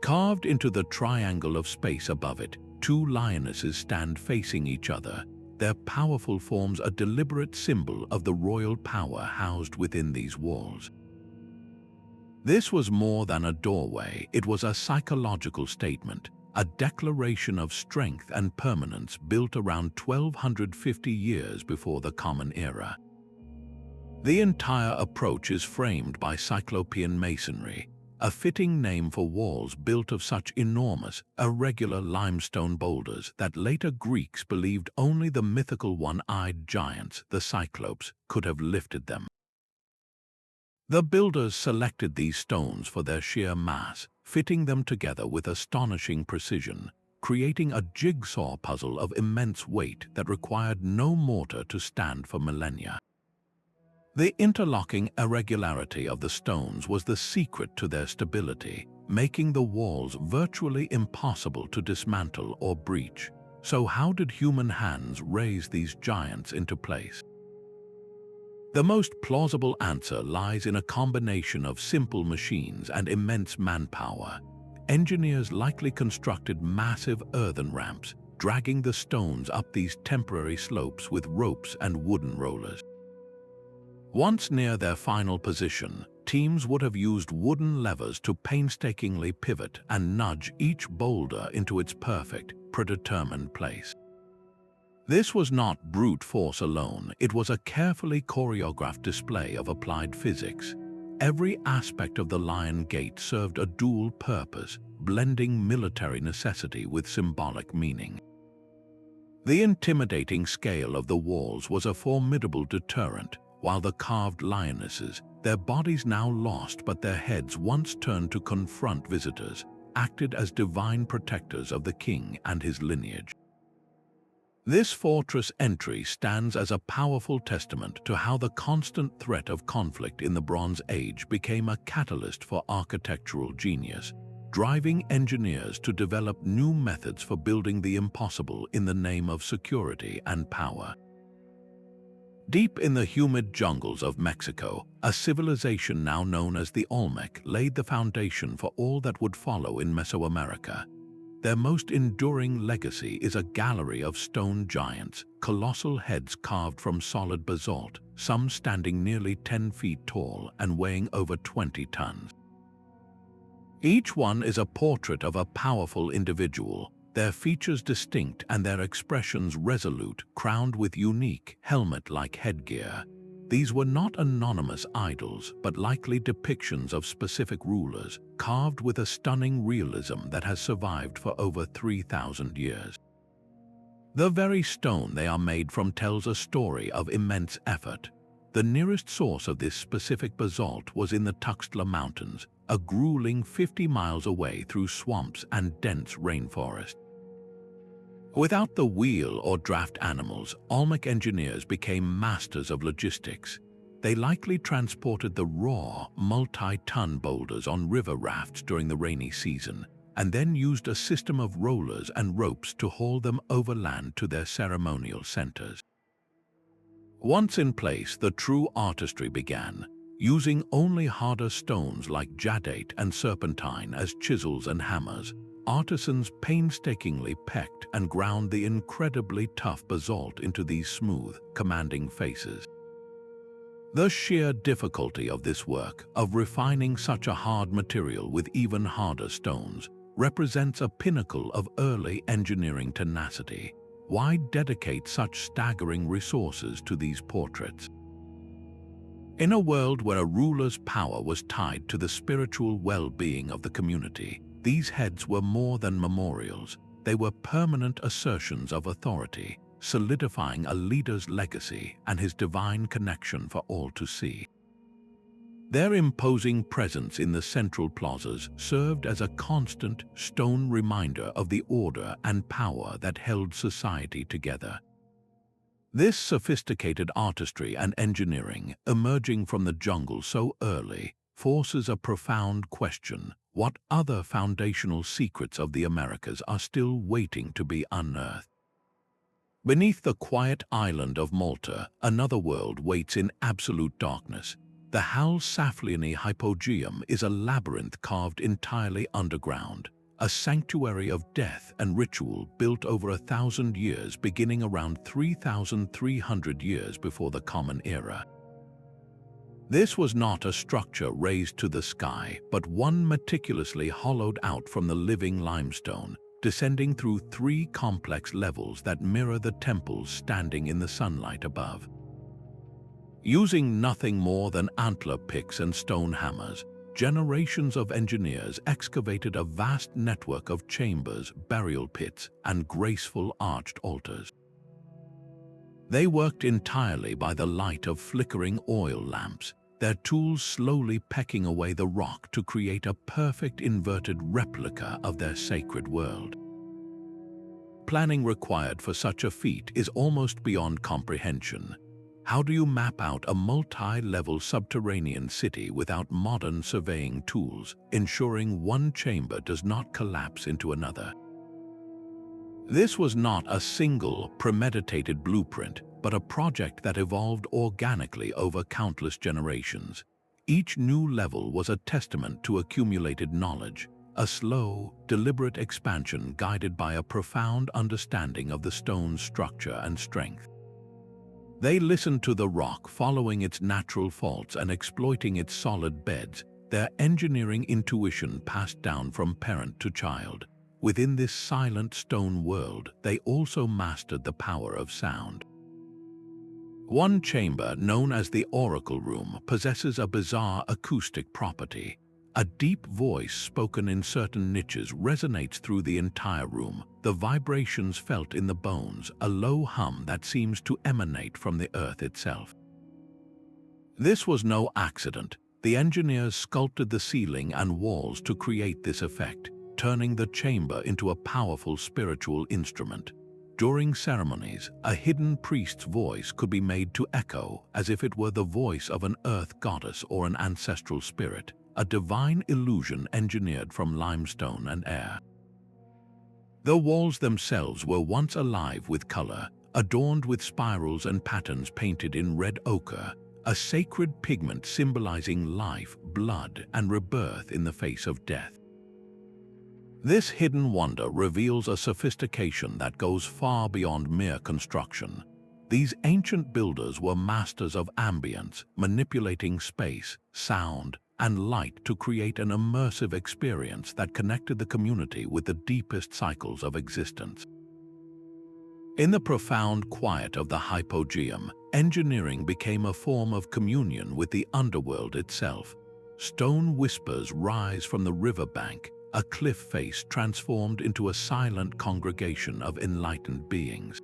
[SPEAKER 1] Carved into the triangle of space above it, two lionesses stand facing each other. Their powerful forms a deliberate symbol of the royal power housed within these walls. This was more than a doorway, it was a psychological statement, a declaration of strength and permanence built around 1250 years before the Common Era. The entire approach is framed by Cyclopean masonry, a fitting name for walls built of such enormous, irregular limestone boulders that later Greeks believed only the mythical one-eyed giants, the Cyclopes, could have lifted them. The builders selected these stones for their sheer mass, fitting them together with astonishing precision, creating a jigsaw puzzle of immense weight that required no mortar to stand for millennia. The interlocking irregularity of the stones was the secret to their stability, making the walls virtually impossible to dismantle or breach. So how did human hands raise these giants into place? The most plausible answer lies in a combination of simple machines and immense manpower. Engineers likely constructed massive earthen ramps, dragging the stones up these temporary slopes with ropes and wooden rollers. Once near their final position, teams would have used wooden levers to painstakingly pivot and nudge each boulder into its perfect, predetermined place. This was not brute force alone, it was a carefully choreographed display of applied physics. Every aspect of the Lion Gate served a dual purpose, blending military necessity with symbolic meaning. The intimidating scale of the walls was a formidable deterrent, while the carved lionesses, their bodies now lost but their heads once turned to confront visitors, acted as divine protectors of the king and his lineage. This fortress entry stands as a powerful testament to how the constant threat of conflict in the Bronze Age became a catalyst for architectural genius, driving engineers to develop new methods for building the impossible in the name of security and power. Deep in the humid jungles of Mexico, a civilization now known as the Olmec laid the foundation for all that would follow in Mesoamerica. Their most enduring legacy is a gallery of stone giants, colossal heads carved from solid basalt, some standing nearly 10 feet tall and weighing over 20 tons. Each one is a portrait of a powerful individual, their features distinct and their expressions resolute, crowned with unique, helmet-like headgear. These were not anonymous idols, but likely depictions of specific rulers, carved with a stunning realism that has survived for over 3,000 years. The very stone they are made from tells a story of immense effort. The nearest source of this specific basalt was in the Tuxtla Mountains, a grueling 50 miles away through swamps and dense rainforest. Without the wheel or draft animals, Olmec engineers became masters of logistics. They likely transported the raw, multi-ton boulders on river rafts during the rainy season, and then used a system of rollers and ropes to haul them overland to their ceremonial centers. Once in place, the true artistry began, using only harder stones like jadate and serpentine as chisels and hammers. Artisans painstakingly pecked and ground the incredibly tough basalt into these smooth, commanding faces. The sheer difficulty of this work, of refining such a hard material with even harder stones, represents a pinnacle of early engineering tenacity. Why dedicate such staggering resources to these portraits? In a world where a ruler's power was tied to the spiritual well-being of the community, These heads were more than memorials. They were permanent assertions of authority, solidifying a leader's legacy and his divine connection for all to see. Their imposing presence in the central plazas served as a constant stone reminder of the order and power that held society together. This sophisticated artistry and engineering, emerging from the jungle so early, forces a profound question: what other foundational secrets of the Americas are still waiting to be unearthed? Beneath the quiet island of Malta, another world waits in absolute darkness. The Hal Saflieni Hypogeum is a labyrinth carved entirely underground, a sanctuary of death and ritual built over 1,000 years, beginning around 3,300 years before the Common Era. This was not a structure raised to the sky, but one meticulously hollowed out from the living limestone, descending through 3 complex levels that mirror the temples standing in the sunlight above. Using nothing more than antler picks and stone hammers, generations of engineers excavated a vast network of chambers, burial pits, and graceful arched altars. They worked entirely by the light of flickering oil lamps, their tools slowly pecking away the rock to create a perfect inverted replica of their sacred world. Planning required for such a feat is almost beyond comprehension. How do you map out a multi-level subterranean city without modern surveying tools, ensuring one chamber does not collapse into another? This was not a single, premeditated blueprint, but a project that evolved organically over countless generations. Each new level was a testament to accumulated knowledge, a slow, deliberate expansion guided by a profound understanding of the stone's structure and strength. They listened to the rock, following its natural faults and exploiting its solid beds, their engineering intuition passed down from parent to child. Within this silent stone world, they also mastered the power of sound. One chamber, known as the Oracle Room, possesses a bizarre acoustic property. A deep voice spoken in certain niches resonates through the entire room, the vibrations felt in the bones, a low hum that seems to emanate from the earth itself. This was no accident. The engineers sculpted the ceiling and walls to create this effect, turning the chamber into a powerful spiritual instrument. During ceremonies, a hidden priest's voice could be made to echo as if it were the voice of an earth goddess or an ancestral spirit, a divine illusion engineered from limestone and air. The walls themselves were once alive with color, adorned with spirals and patterns painted in red ochre, a sacred pigment symbolizing life, blood, and rebirth in the face of death. This hidden wonder reveals a sophistication that goes far beyond mere construction. These ancient builders were masters of ambience, manipulating space, sound, and light to create an immersive experience that connected the community with the deepest cycles of existence. In the profound quiet of the Hypogeum, engineering became a form of communion with the underworld itself. Stone whispers rise from the riverbank, a cliff face transformed into a silent congregation of enlightened beings.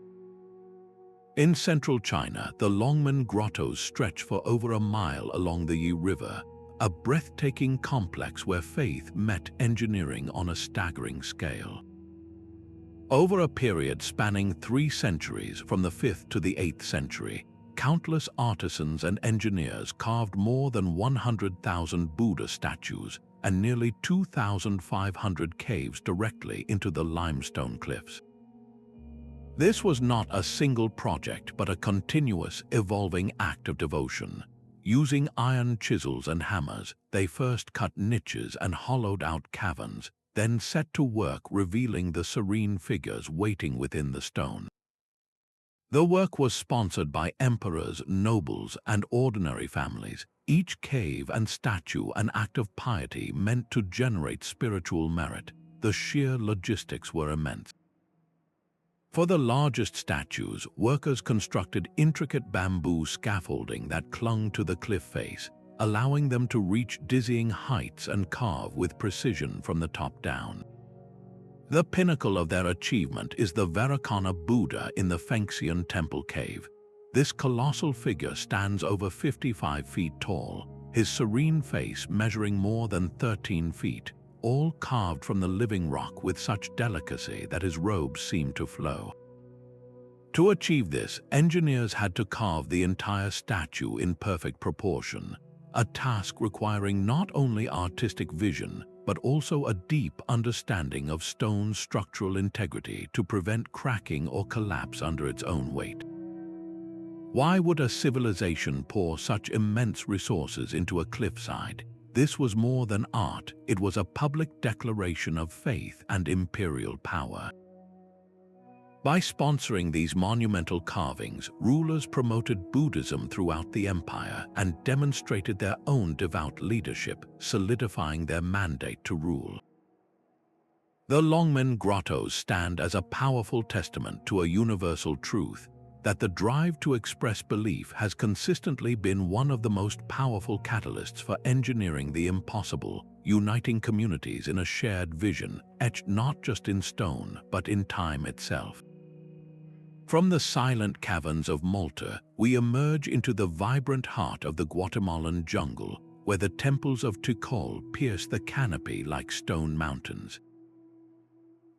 [SPEAKER 1] In central China, the Longmen grottos stretch for over a mile along the Yi River, a breathtaking complex where faith met engineering on a staggering scale. Over a period spanning 3 centuries, from the 5th to the 8th century, countless artisans and engineers carved more than 100,000 Buddha statues and nearly 2,500 caves directly into the limestone cliffs. This was not a single project, but a continuous, evolving act of devotion. Using iron chisels and hammers, they first cut niches and hollowed out caverns, then set to work revealing the serene figures waiting within the stone. The work was sponsored by emperors, nobles, and ordinary families, each cave and statue an act of piety meant to generate spiritual merit. The sheer logistics were immense. For the largest statues, workers constructed intricate bamboo scaffolding that clung to the cliff face, allowing them to reach dizzying heights and carve with precision from the top down. The pinnacle of their achievement is the Vairocana Buddha in the Fengxian Temple Cave. This colossal figure stands over 55 feet tall, his serene face measuring more than 13 feet, all carved from the living rock with such delicacy that his robes seem to flow. To achieve this, engineers had to carve the entire statue in perfect proportion, a task requiring not only artistic vision, but also a deep understanding of stone's structural integrity to prevent cracking or collapse under its own weight. Why would a civilization pour such immense resources into a cliffside? This was more than art, it was a public declaration of faith and imperial power. By sponsoring these monumental carvings, rulers promoted Buddhism throughout the empire and demonstrated their own devout leadership, solidifying their mandate to rule. The Longmen grottos stand as a powerful testament to a universal truth, that the drive to express belief has consistently been one of the most powerful catalysts for engineering the impossible, uniting communities in a shared vision, etched not just in stone, but in time itself. From the silent caverns of Mortar, we emerge into the vibrant heart of the Guatemalan jungle, where the temples of Tikal pierce the canopy like stone mountains.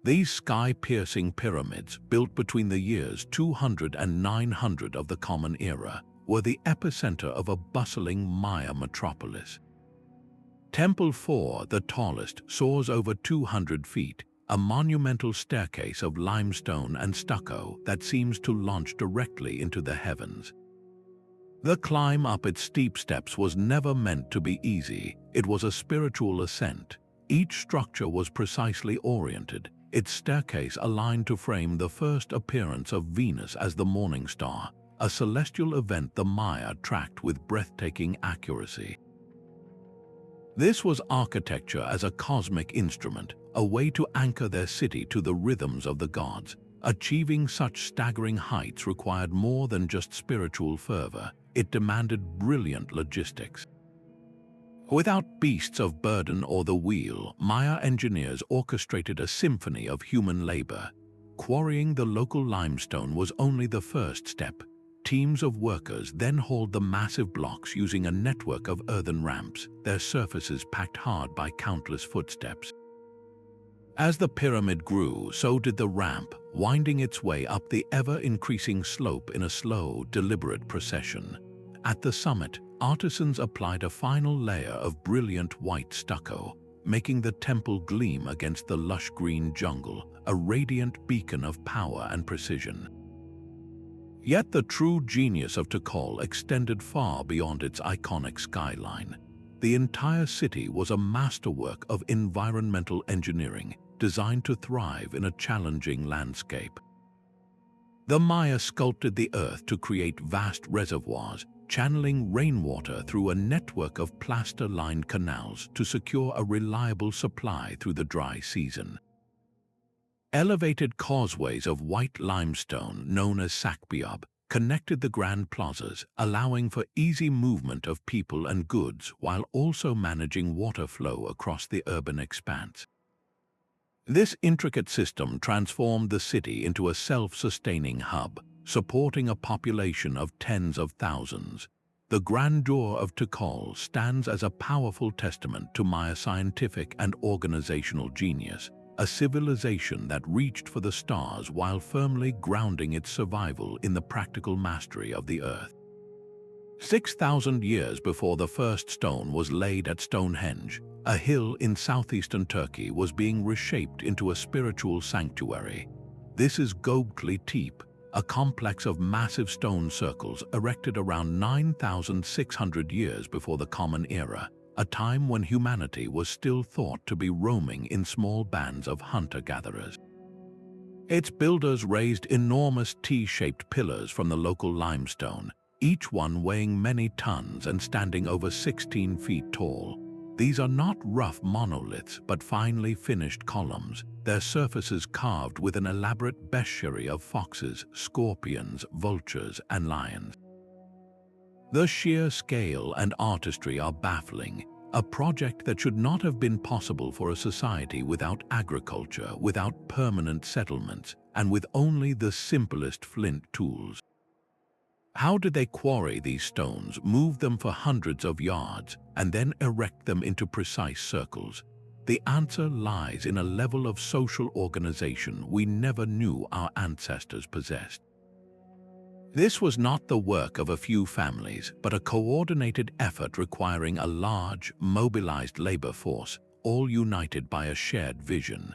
[SPEAKER 1] These sky-piercing pyramids, built between the years 200 and 900 of the Common Era, were the epicenter of a bustling Maya metropolis. Temple 4, the tallest, soars over 200 feet, a monumental staircase of limestone and stucco that seems to launch directly into the heavens. The climb up its steep steps was never meant to be easy. It was a spiritual ascent. Each structure was precisely oriented, its staircase aligned to frame the first appearance of Venus as the morning star, a celestial event the Maya tracked with breathtaking accuracy. This was architecture as a cosmic instrument, a way to anchor their city to the rhythms of the gods. Achieving such staggering heights required more than just spiritual fervor, it demanded brilliant logistics. Without beasts of burden or the wheel, Maya engineers orchestrated a symphony of human labor. Quarrying the local limestone was only the first step. Teams of workers then hauled the massive blocks using a network of earthen ramps, their surfaces packed hard by countless footsteps. As the pyramid grew, so did the ramp, winding its way up the ever-increasing slope in a slow, deliberate procession. At the summit, artisans applied a final layer of brilliant white stucco, making the temple gleam against the lush green jungle, a radiant beacon of power and precision. Yet the true genius of Tikal extended far beyond its iconic skyline. The entire city was a masterwork of environmental engineering, designed to thrive in a challenging landscape. The Maya sculpted the earth to create vast reservoirs, channeling rainwater through a network of plaster-lined canals to secure a reliable supply through the dry season. Elevated causeways of white limestone, known as sakbiob, connected the grand plazas, allowing for easy movement of people and goods while also managing water flow across the urban expanse. This intricate system transformed the city into a self-sustaining hub, supporting a population of tens of thousands. The grandeur of Tikal stands as a powerful testament to Maya scientific and organizational genius, a civilization that reached for the stars while firmly grounding its survival in the practical mastery of the earth. 6,000 years before the first stone was laid at Stonehenge, a hill in southeastern Turkey was being reshaped into a spiritual sanctuary. This is Göbekli Tepe, a complex of massive stone circles erected around 9,600 years before the Common Era, a time when humanity was still thought to be roaming in small bands of hunter-gatherers. Its builders raised enormous T-shaped pillars from the local limestone, each one weighing many tons and standing over 16 feet tall. These are not rough monoliths, but finely finished columns, their surfaces carved with an elaborate bestiary of foxes, scorpions, vultures, and lions. The sheer scale and artistry are baffling, a project that should not have been possible for a society without agriculture, without permanent settlements, and with only the simplest flint tools. How did they quarry these stones, move them for hundreds of yards, and then erect them into precise circles? The answer lies in a level of social organization we never knew our ancestors possessed. This was not the work of a few families, but a coordinated effort requiring a large, mobilized labor force, all united by a shared vision.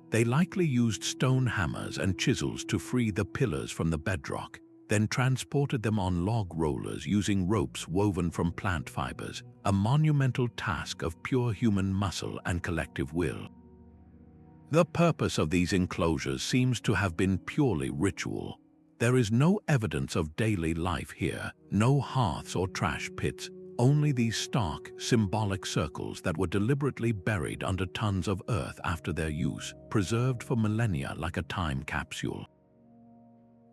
[SPEAKER 1] They likely used stone hammers and chisels to free the pillars from the bedrock, then transported them on log rollers using ropes woven from plant fibers, a monumental task of pure human muscle and collective will. The purpose of these enclosures seems to have been purely ritual. There is no evidence of daily life here, no hearths or trash pits, only these stark, symbolic circles that were deliberately buried under tons of earth after their use, preserved for millennia like a time capsule.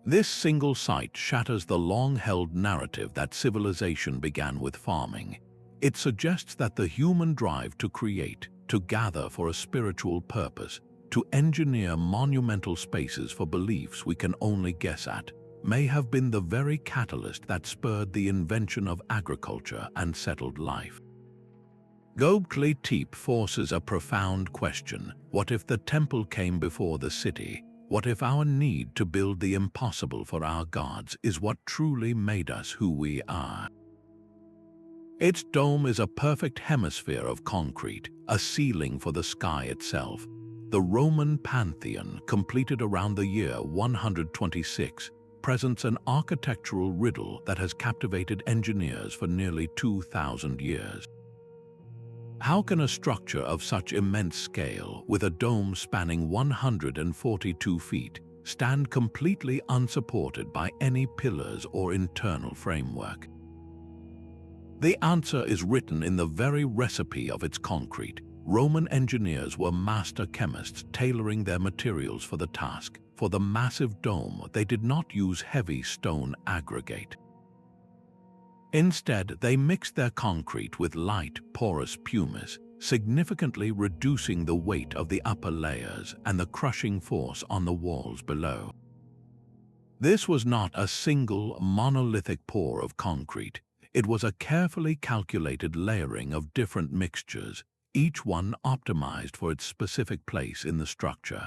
[SPEAKER 1] This single site shatters the long-held narrative that civilization began with farming. It suggests that the human drive to create, to gather for a spiritual purpose, to engineer monumental spaces for beliefs we can only guess at, may have been the very catalyst that spurred the invention of agriculture and settled life. Göbekli Tepe forces a profound question. What if the temple came before the city? What if our need to build the impossible for our gods is what truly made us who we are? Its dome is a perfect hemisphere of concrete, a ceiling for the sky itself. The Roman Pantheon, completed around the year 126, presents an architectural riddle that has captivated engineers for nearly 2,000 years. How can a structure of such immense scale, with a dome spanning 142 feet, stand completely unsupported by any pillars or internal framework? The answer is written in the very recipe of its concrete. Roman engineers were master chemists, tailoring their materials for the task. For the massive dome, they did not use heavy stone aggregate. Instead, they mixed their concrete with light, porous pumice, significantly reducing the weight of the upper layers and the crushing force on the walls below. This was not a single, monolithic pour of concrete. It was a carefully calculated layering of different mixtures, each one optimized for its specific place in the structure.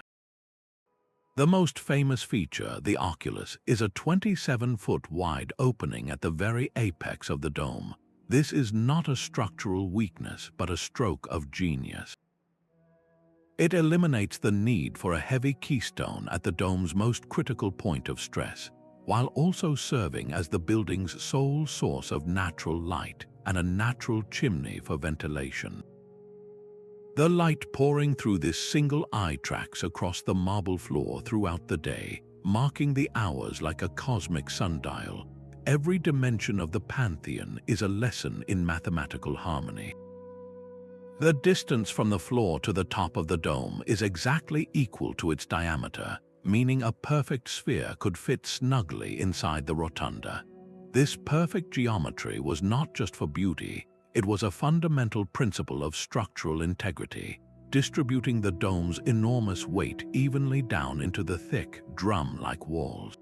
[SPEAKER 1] The most famous feature, the oculus, is a 27-foot wide opening at the very apex of the dome. This is not a structural weakness, but a stroke of genius. It eliminates the need for a heavy keystone at the dome's most critical point of stress, while also serving as the building's sole source of natural light and a natural chimney for ventilation. The light pouring through this single eye tracks across the marble floor throughout the day, marking the hours like a cosmic sundial. Every dimension of the Pantheon is a lesson in mathematical harmony. The distance from the floor to the top of the dome is exactly equal to its diameter, meaning a perfect sphere could fit snugly inside the rotunda. This perfect geometry was not just for beauty. It was a fundamental principle of structural integrity, distributing the dome's enormous weight evenly down into the thick, drum-like walls.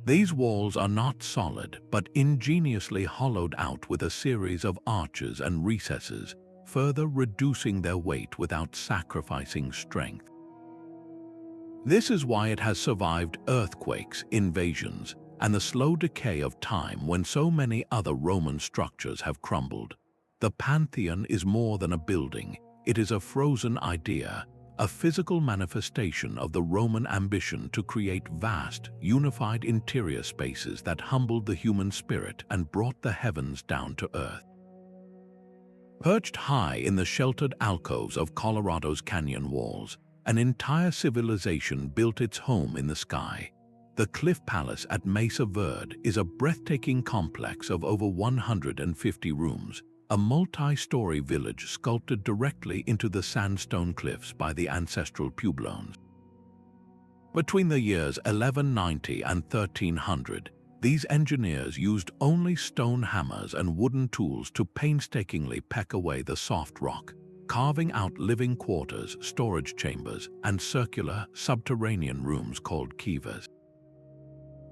[SPEAKER 1] These walls are not solid, but ingeniously hollowed out with a series of arches and recesses, further reducing their weight without sacrificing strength. This is why it has survived earthquakes, invasions, and the slow decay of time when so many other Roman structures have crumbled. The Pantheon is more than a building. It is a frozen idea, a physical manifestation of the Roman ambition to create vast, unified interior spaces that humbled the human spirit and brought the heavens down to earth. Perched high in the sheltered alcoves of Colorado's canyon walls, an entire civilization built its home in the sky. The Cliff Palace at Mesa Verde is a breathtaking complex of over 150 rooms, a multi-story village sculpted directly into the sandstone cliffs by the ancestral Pueblones. Between the years 1190 and 1300, These engineers used only stone hammers and wooden tools to painstakingly peck away the soft rock, carving out living quarters, storage chambers, and circular, subterranean rooms called kivas.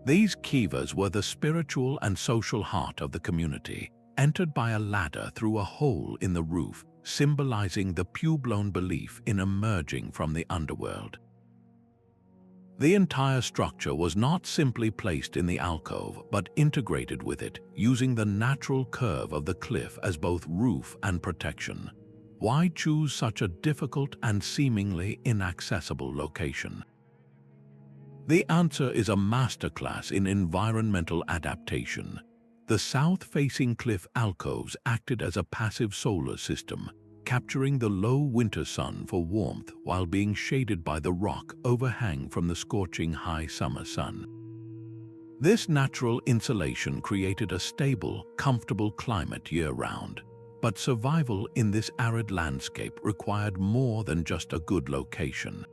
[SPEAKER 1] These kivas were the spiritual and social heart of the community, entered by a ladder through a hole in the roof, symbolizing the Puebloan belief in emerging from the underworld. The entire structure was not simply placed in the alcove, but integrated with it, using the natural curve of the cliff as both roof and protection. Why choose such a difficult and seemingly inaccessible location? The answer is a masterclass in environmental adaptation. The south-facing cliff alcoves acted as a passive solar system, capturing the low winter sun for warmth while being shaded by the rock overhang from the scorching high summer sun. This natural insulation created a stable, comfortable climate year-round. But survival in this arid landscape required more than just a good location.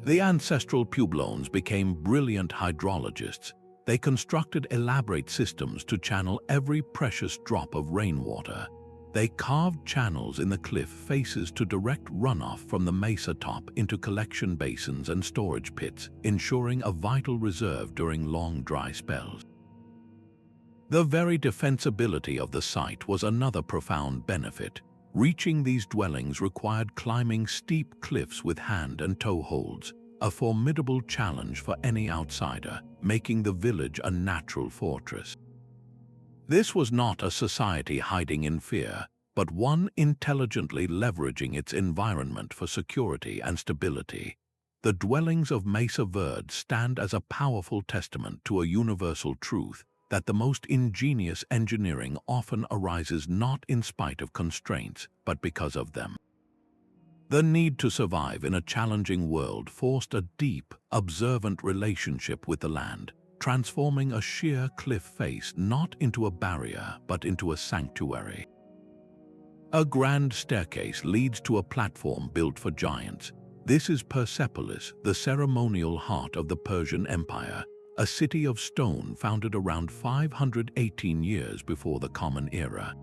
[SPEAKER 1] The ancestral Puebloans became brilliant hydrologists. They constructed elaborate systems to channel every precious drop of rainwater. They carved channels in the cliff faces to direct runoff from the mesa top into collection basins and storage pits, ensuring a vital reserve during long dry spells. The very defensibility of the site was another profound benefit. Reaching these dwellings required climbing steep cliffs with hand and toe holds, a formidable challenge for any outsider, making the village a natural fortress. This was not a society hiding in fear, but one intelligently leveraging its environment for security and stability. The dwellings of Mesa Verde stand as a powerful testament to a universal truth that the most ingenious engineering often arises not in spite of constraints, but because of them. The need to survive in a challenging world forced a deep, observant relationship with the land, transforming a sheer cliff face not into a barrier but into a sanctuary. A grand staircase leads to a platform built for giants. This is Persepolis, the ceremonial heart of the Persian Empire, a city of stone founded around 518 years before the Common Era.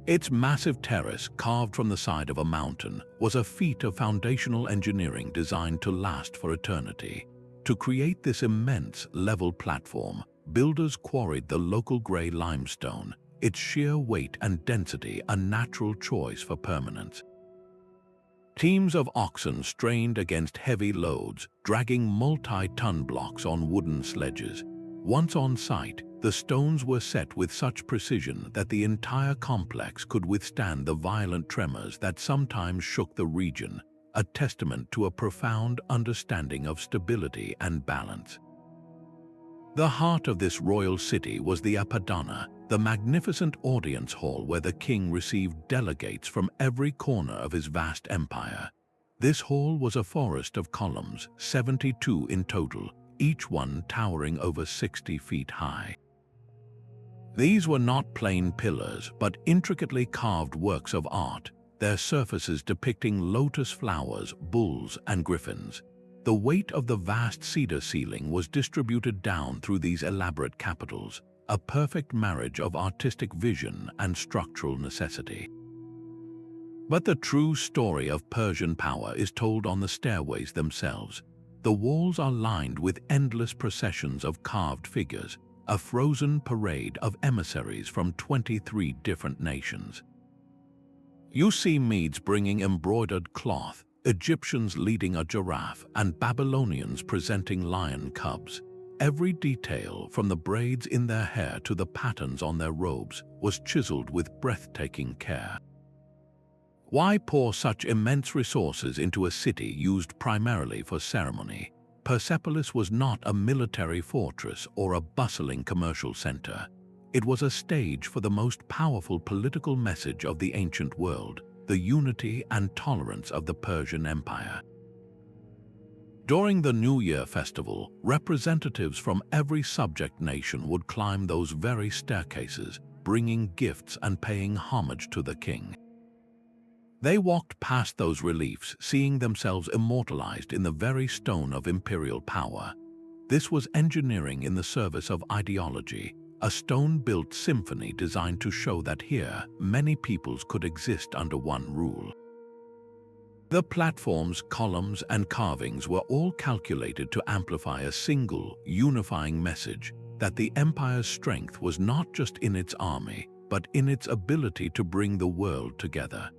[SPEAKER 1] Its massive terrace, carved from the side of a mountain, was a feat of foundational engineering designed to last for eternity. To create this immense, level platform, builders quarried the local gray limestone, its sheer weight and density a natural choice for permanence. Teams of oxen strained against heavy loads, dragging multi-ton blocks on wooden sledges. Once on site, the stones were set with such precision that the entire complex could withstand the violent tremors that sometimes shook the region, a testament to a profound understanding of stability and balance. The heart of this royal city was the Apadana, the magnificent audience hall where the king received delegates from every corner of his vast empire. This hall was a forest of columns, 72 in total, each one towering over 60 feet high. These were not plain pillars, but intricately carved works of art, their surfaces depicting lotus flowers, bulls, and griffins. The weight of the vast cedar ceiling was distributed down through these elaborate capitals, a perfect marriage of artistic vision and structural necessity. But the true story of Persian power is told on the stairways themselves. The walls are lined with endless processions of carved figures, a frozen parade of emissaries from 23 different nations. You see Medes bringing embroidered cloth, Egyptians leading a giraffe, and Babylonians presenting lion cubs. Every detail, from the braids in their hair to the patterns on their robes, was chiseled with breathtaking care. Why pour such immense resources into a city used primarily for ceremony? Persepolis was not a military fortress or a bustling commercial center. It was a stage for the most powerful political message of the ancient world, the unity and tolerance of the Persian Empire. During the New Year festival, representatives from every subject nation would climb those very staircases, bringing gifts and paying homage to the king. They walked past those reliefs, seeing themselves immortalized in the very stone of imperial power. This was engineering in the service of ideology, a stone-built symphony designed to show that here many peoples could exist under one rule. The platforms, columns, and carvings were all calculated to amplify a single, unifying message that the empire's strength was not just in its army, but in its ability to bring the world together.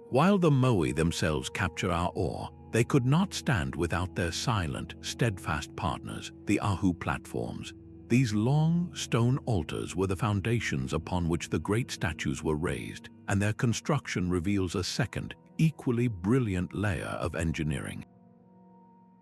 [SPEAKER 1] While the Moai themselves capture our awe, they could not stand without their silent, steadfast partners, the Ahu platforms. These long, stone altars were the foundations upon which the great statues were raised, and their construction reveals a second, equally brilliant layer of engineering.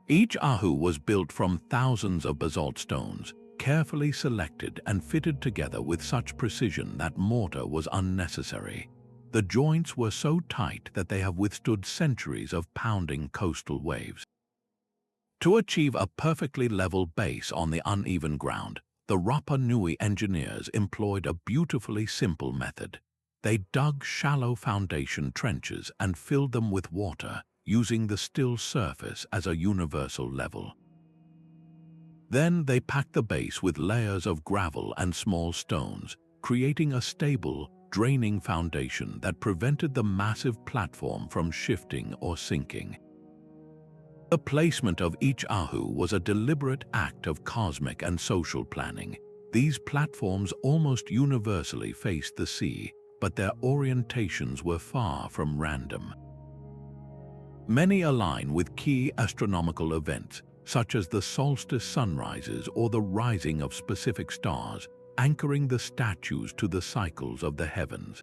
[SPEAKER 1] Each Ahu was built from thousands of basalt stones, carefully selected and fitted together with such precision that mortar was unnecessary. The joints were so tight that they have withstood centuries of pounding coastal waves. To achieve a perfectly level base on the uneven ground, the Rapa Nui engineers employed a beautifully simple method. They dug shallow foundation trenches and filled them with water, using the still surface as a universal level. Then they packed the base with layers of gravel and small stones, creating a stable, draining foundation that prevented the massive platform from shifting or sinking. The placement of each Ahu was a deliberate act of cosmic and social planning. These platforms almost universally faced the sea, but their orientations were far from random. Many align with key astronomical events, such as the solstice sunrises or the rising of specific stars, anchoring the statues to the cycles of the heavens.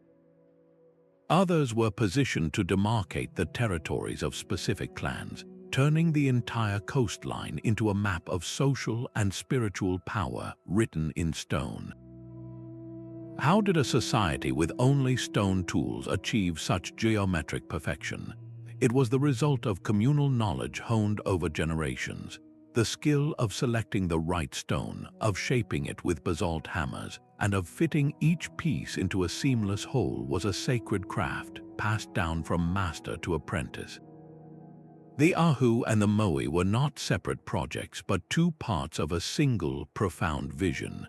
[SPEAKER 1] Others were positioned to demarcate the territories of specific clans, turning the entire coastline into a map of social and spiritual power written in stone. How did a society with only stone tools achieve such geometric perfection? It was the result of communal knowledge honed over generations. The skill of selecting the right stone, of shaping it with basalt hammers, and of fitting each piece into a seamless whole was a sacred craft passed down from master to apprentice. The Ahu and the Moai were not separate projects but two parts of a single, profound vision.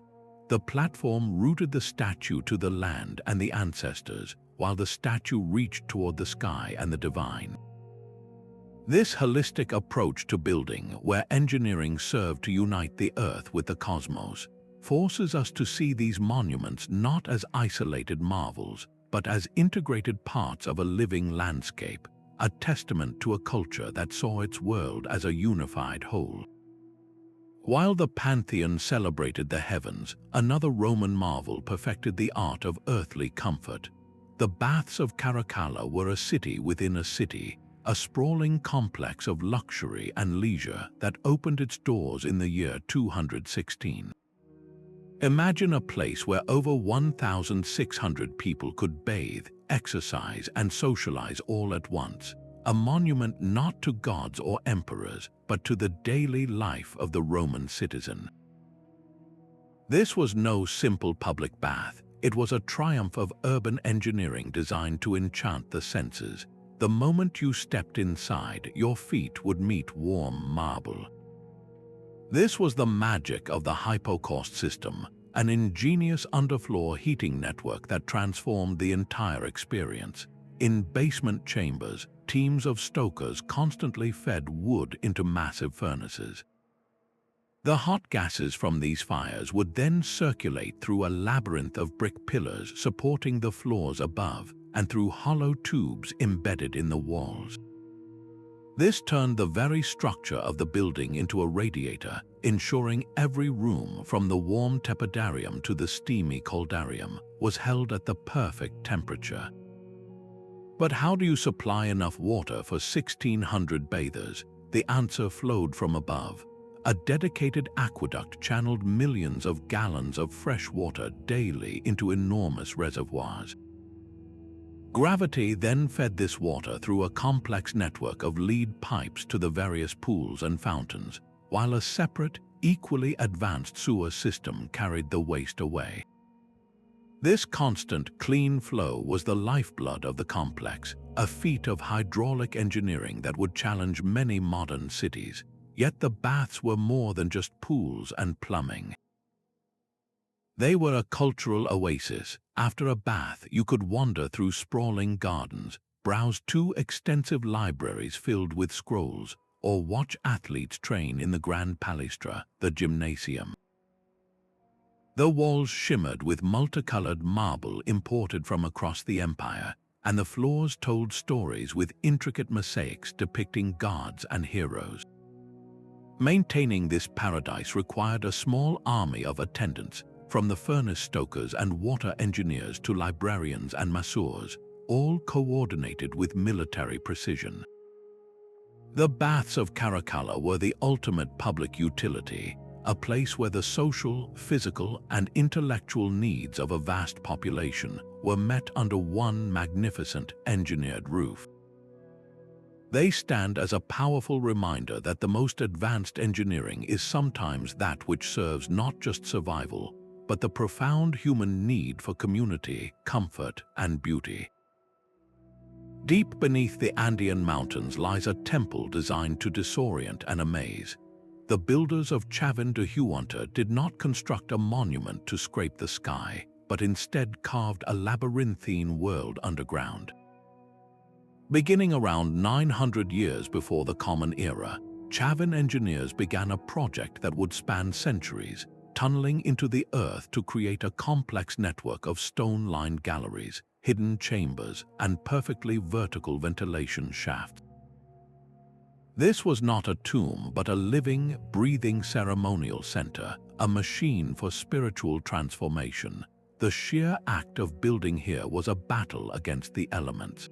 [SPEAKER 1] The platform rooted the statue to the land and the ancestors, while the statue reached toward the sky and the divine. This holistic approach to building, where engineering served to unite the earth with the cosmos, forces us to see these monuments not as isolated marvels, but as integrated parts of a living landscape, a testament to a culture that saw its world as a unified whole. While the Pantheon celebrated the heavens, another Roman marvel perfected the art of earthly comfort. The Baths of Caracalla were a city within a city, a sprawling complex of luxury and leisure that opened its doors in the year 216. Imagine a place where over 1,600 people could bathe, exercise, and socialize all at once, a monument not to gods or emperors, but to the daily life of the Roman citizen. This was no simple public bath. It was a triumph of urban engineering designed to enchant the senses. The moment you stepped inside, your feet would meet warm marble. This was the magic of the hypocaust system, an ingenious underfloor heating network that transformed the entire experience. In basement chambers, teams of stokers constantly fed wood into massive furnaces. The hot gases from these fires would then circulate through a labyrinth of brick pillars supporting the floors above and through hollow tubes embedded in the walls. This turned the very structure of the building into a radiator, ensuring every room, from the warm tepidarium to the steamy coldarium, was held at the perfect temperature. But how do you supply enough water for 1,600 bathers? The answer flowed from above. A dedicated aqueduct channeled millions of gallons of fresh water daily into enormous reservoirs. Gravity then fed this water through a complex network of lead pipes to the various pools and fountains, while a separate, equally advanced sewer system carried the waste away. This constant, clean flow was the lifeblood of the complex, a feat of hydraulic engineering that would challenge many modern cities. Yet the baths were more than just pools and plumbing. They were a cultural oasis. After a bath, you could wander through sprawling gardens, browse two extensive libraries filled with scrolls, or watch athletes train in the Grand Palestra, the gymnasium. The walls shimmered with multicolored marble imported from across the empire, and the floors told stories with intricate mosaics depicting gods and heroes. Maintaining this paradise required a small army of attendants, from the furnace stokers and water engineers to librarians and masseurs, all coordinated with military precision. The baths of Caracalla were the ultimate public utility, a place where the social, physical, and intellectual needs of a vast population were met under one magnificent engineered roof. They stand as a powerful reminder that the most advanced engineering is sometimes that which serves not just survival, but the profound human need for community, comfort, and beauty. Deep beneath the Andean mountains lies a temple designed to disorient and amaze. The builders of Teotihuacan did not construct a monument to scrape the sky, but instead carved a labyrinthine world underground. Beginning around 900 years before the Common Era, Chavan engineers began a project that would span centuries, tunneling into the earth to create a complex network of stone-lined galleries, hidden chambers, and perfectly vertical ventilation shafts. This was not a tomb, but a living, breathing ceremonial center, a machine for spiritual transformation. The sheer act of building here was a battle against the elements.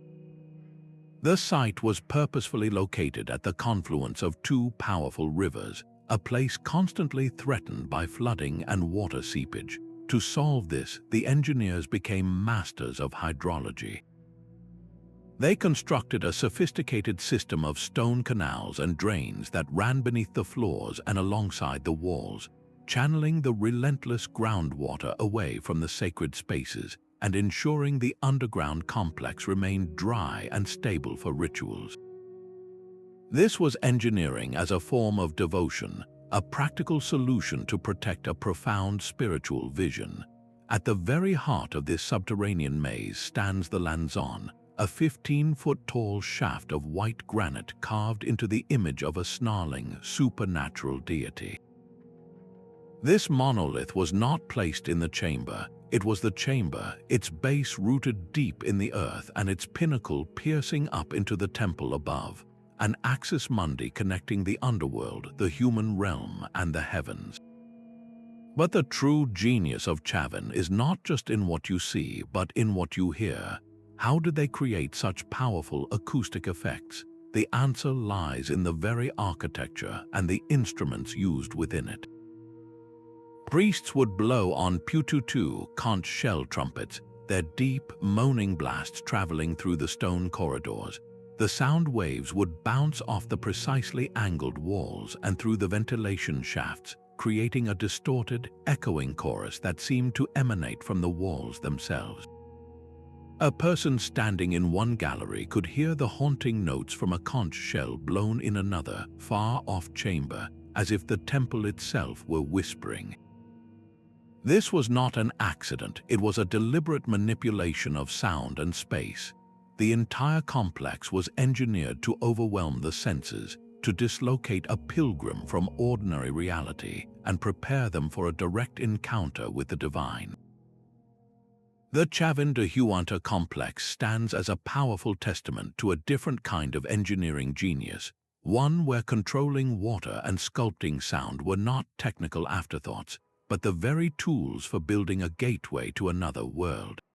[SPEAKER 1] The site was purposefully located at the confluence of two powerful rivers, a place constantly threatened by flooding and water seepage. To solve this, the engineers became masters of hydrology. They constructed a sophisticated system of stone canals and drains that ran beneath the floors and alongside the walls, channeling the relentless groundwater away from the sacred spaces and ensuring the underground complex remained dry and stable for rituals. This was engineering as a form of devotion, a practical solution to protect a profound spiritual vision. At the very heart of this subterranean maze stands the lanzon, a 15-foot-tall shaft of white granite carved into the image of a snarling, supernatural deity. This monolith was not placed in the chamber. It was the chamber, its base rooted deep in the earth and its pinnacle piercing up into the temple above, an axis mundi connecting the underworld, the human realm, and the heavens. But the true genius of Chavan is not just in what you see, but in what you hear. How did they create such powerful acoustic effects? The answer lies in the very architecture and the instruments used within it. Priests would blow on pututu conch shell trumpets, their deep, moaning blasts traveling through the stone corridors. The sound waves would bounce off the precisely angled walls and through the ventilation shafts, creating a distorted, echoing chorus that seemed to emanate from the walls themselves. A person standing in one gallery could hear the haunting notes from a conch shell blown in another, far-off chamber, as if the temple itself were whispering. This was not an accident, it was a deliberate manipulation of sound and space. The entire complex was engineered to overwhelm the senses, to dislocate a pilgrim from ordinary reality and prepare them for a direct encounter with the divine. The Teotihuacan complex stands as a powerful testament to a different kind of engineering genius, one where controlling water and sculpting sound were not technical afterthoughts, but the very tools for building a gateway to another world.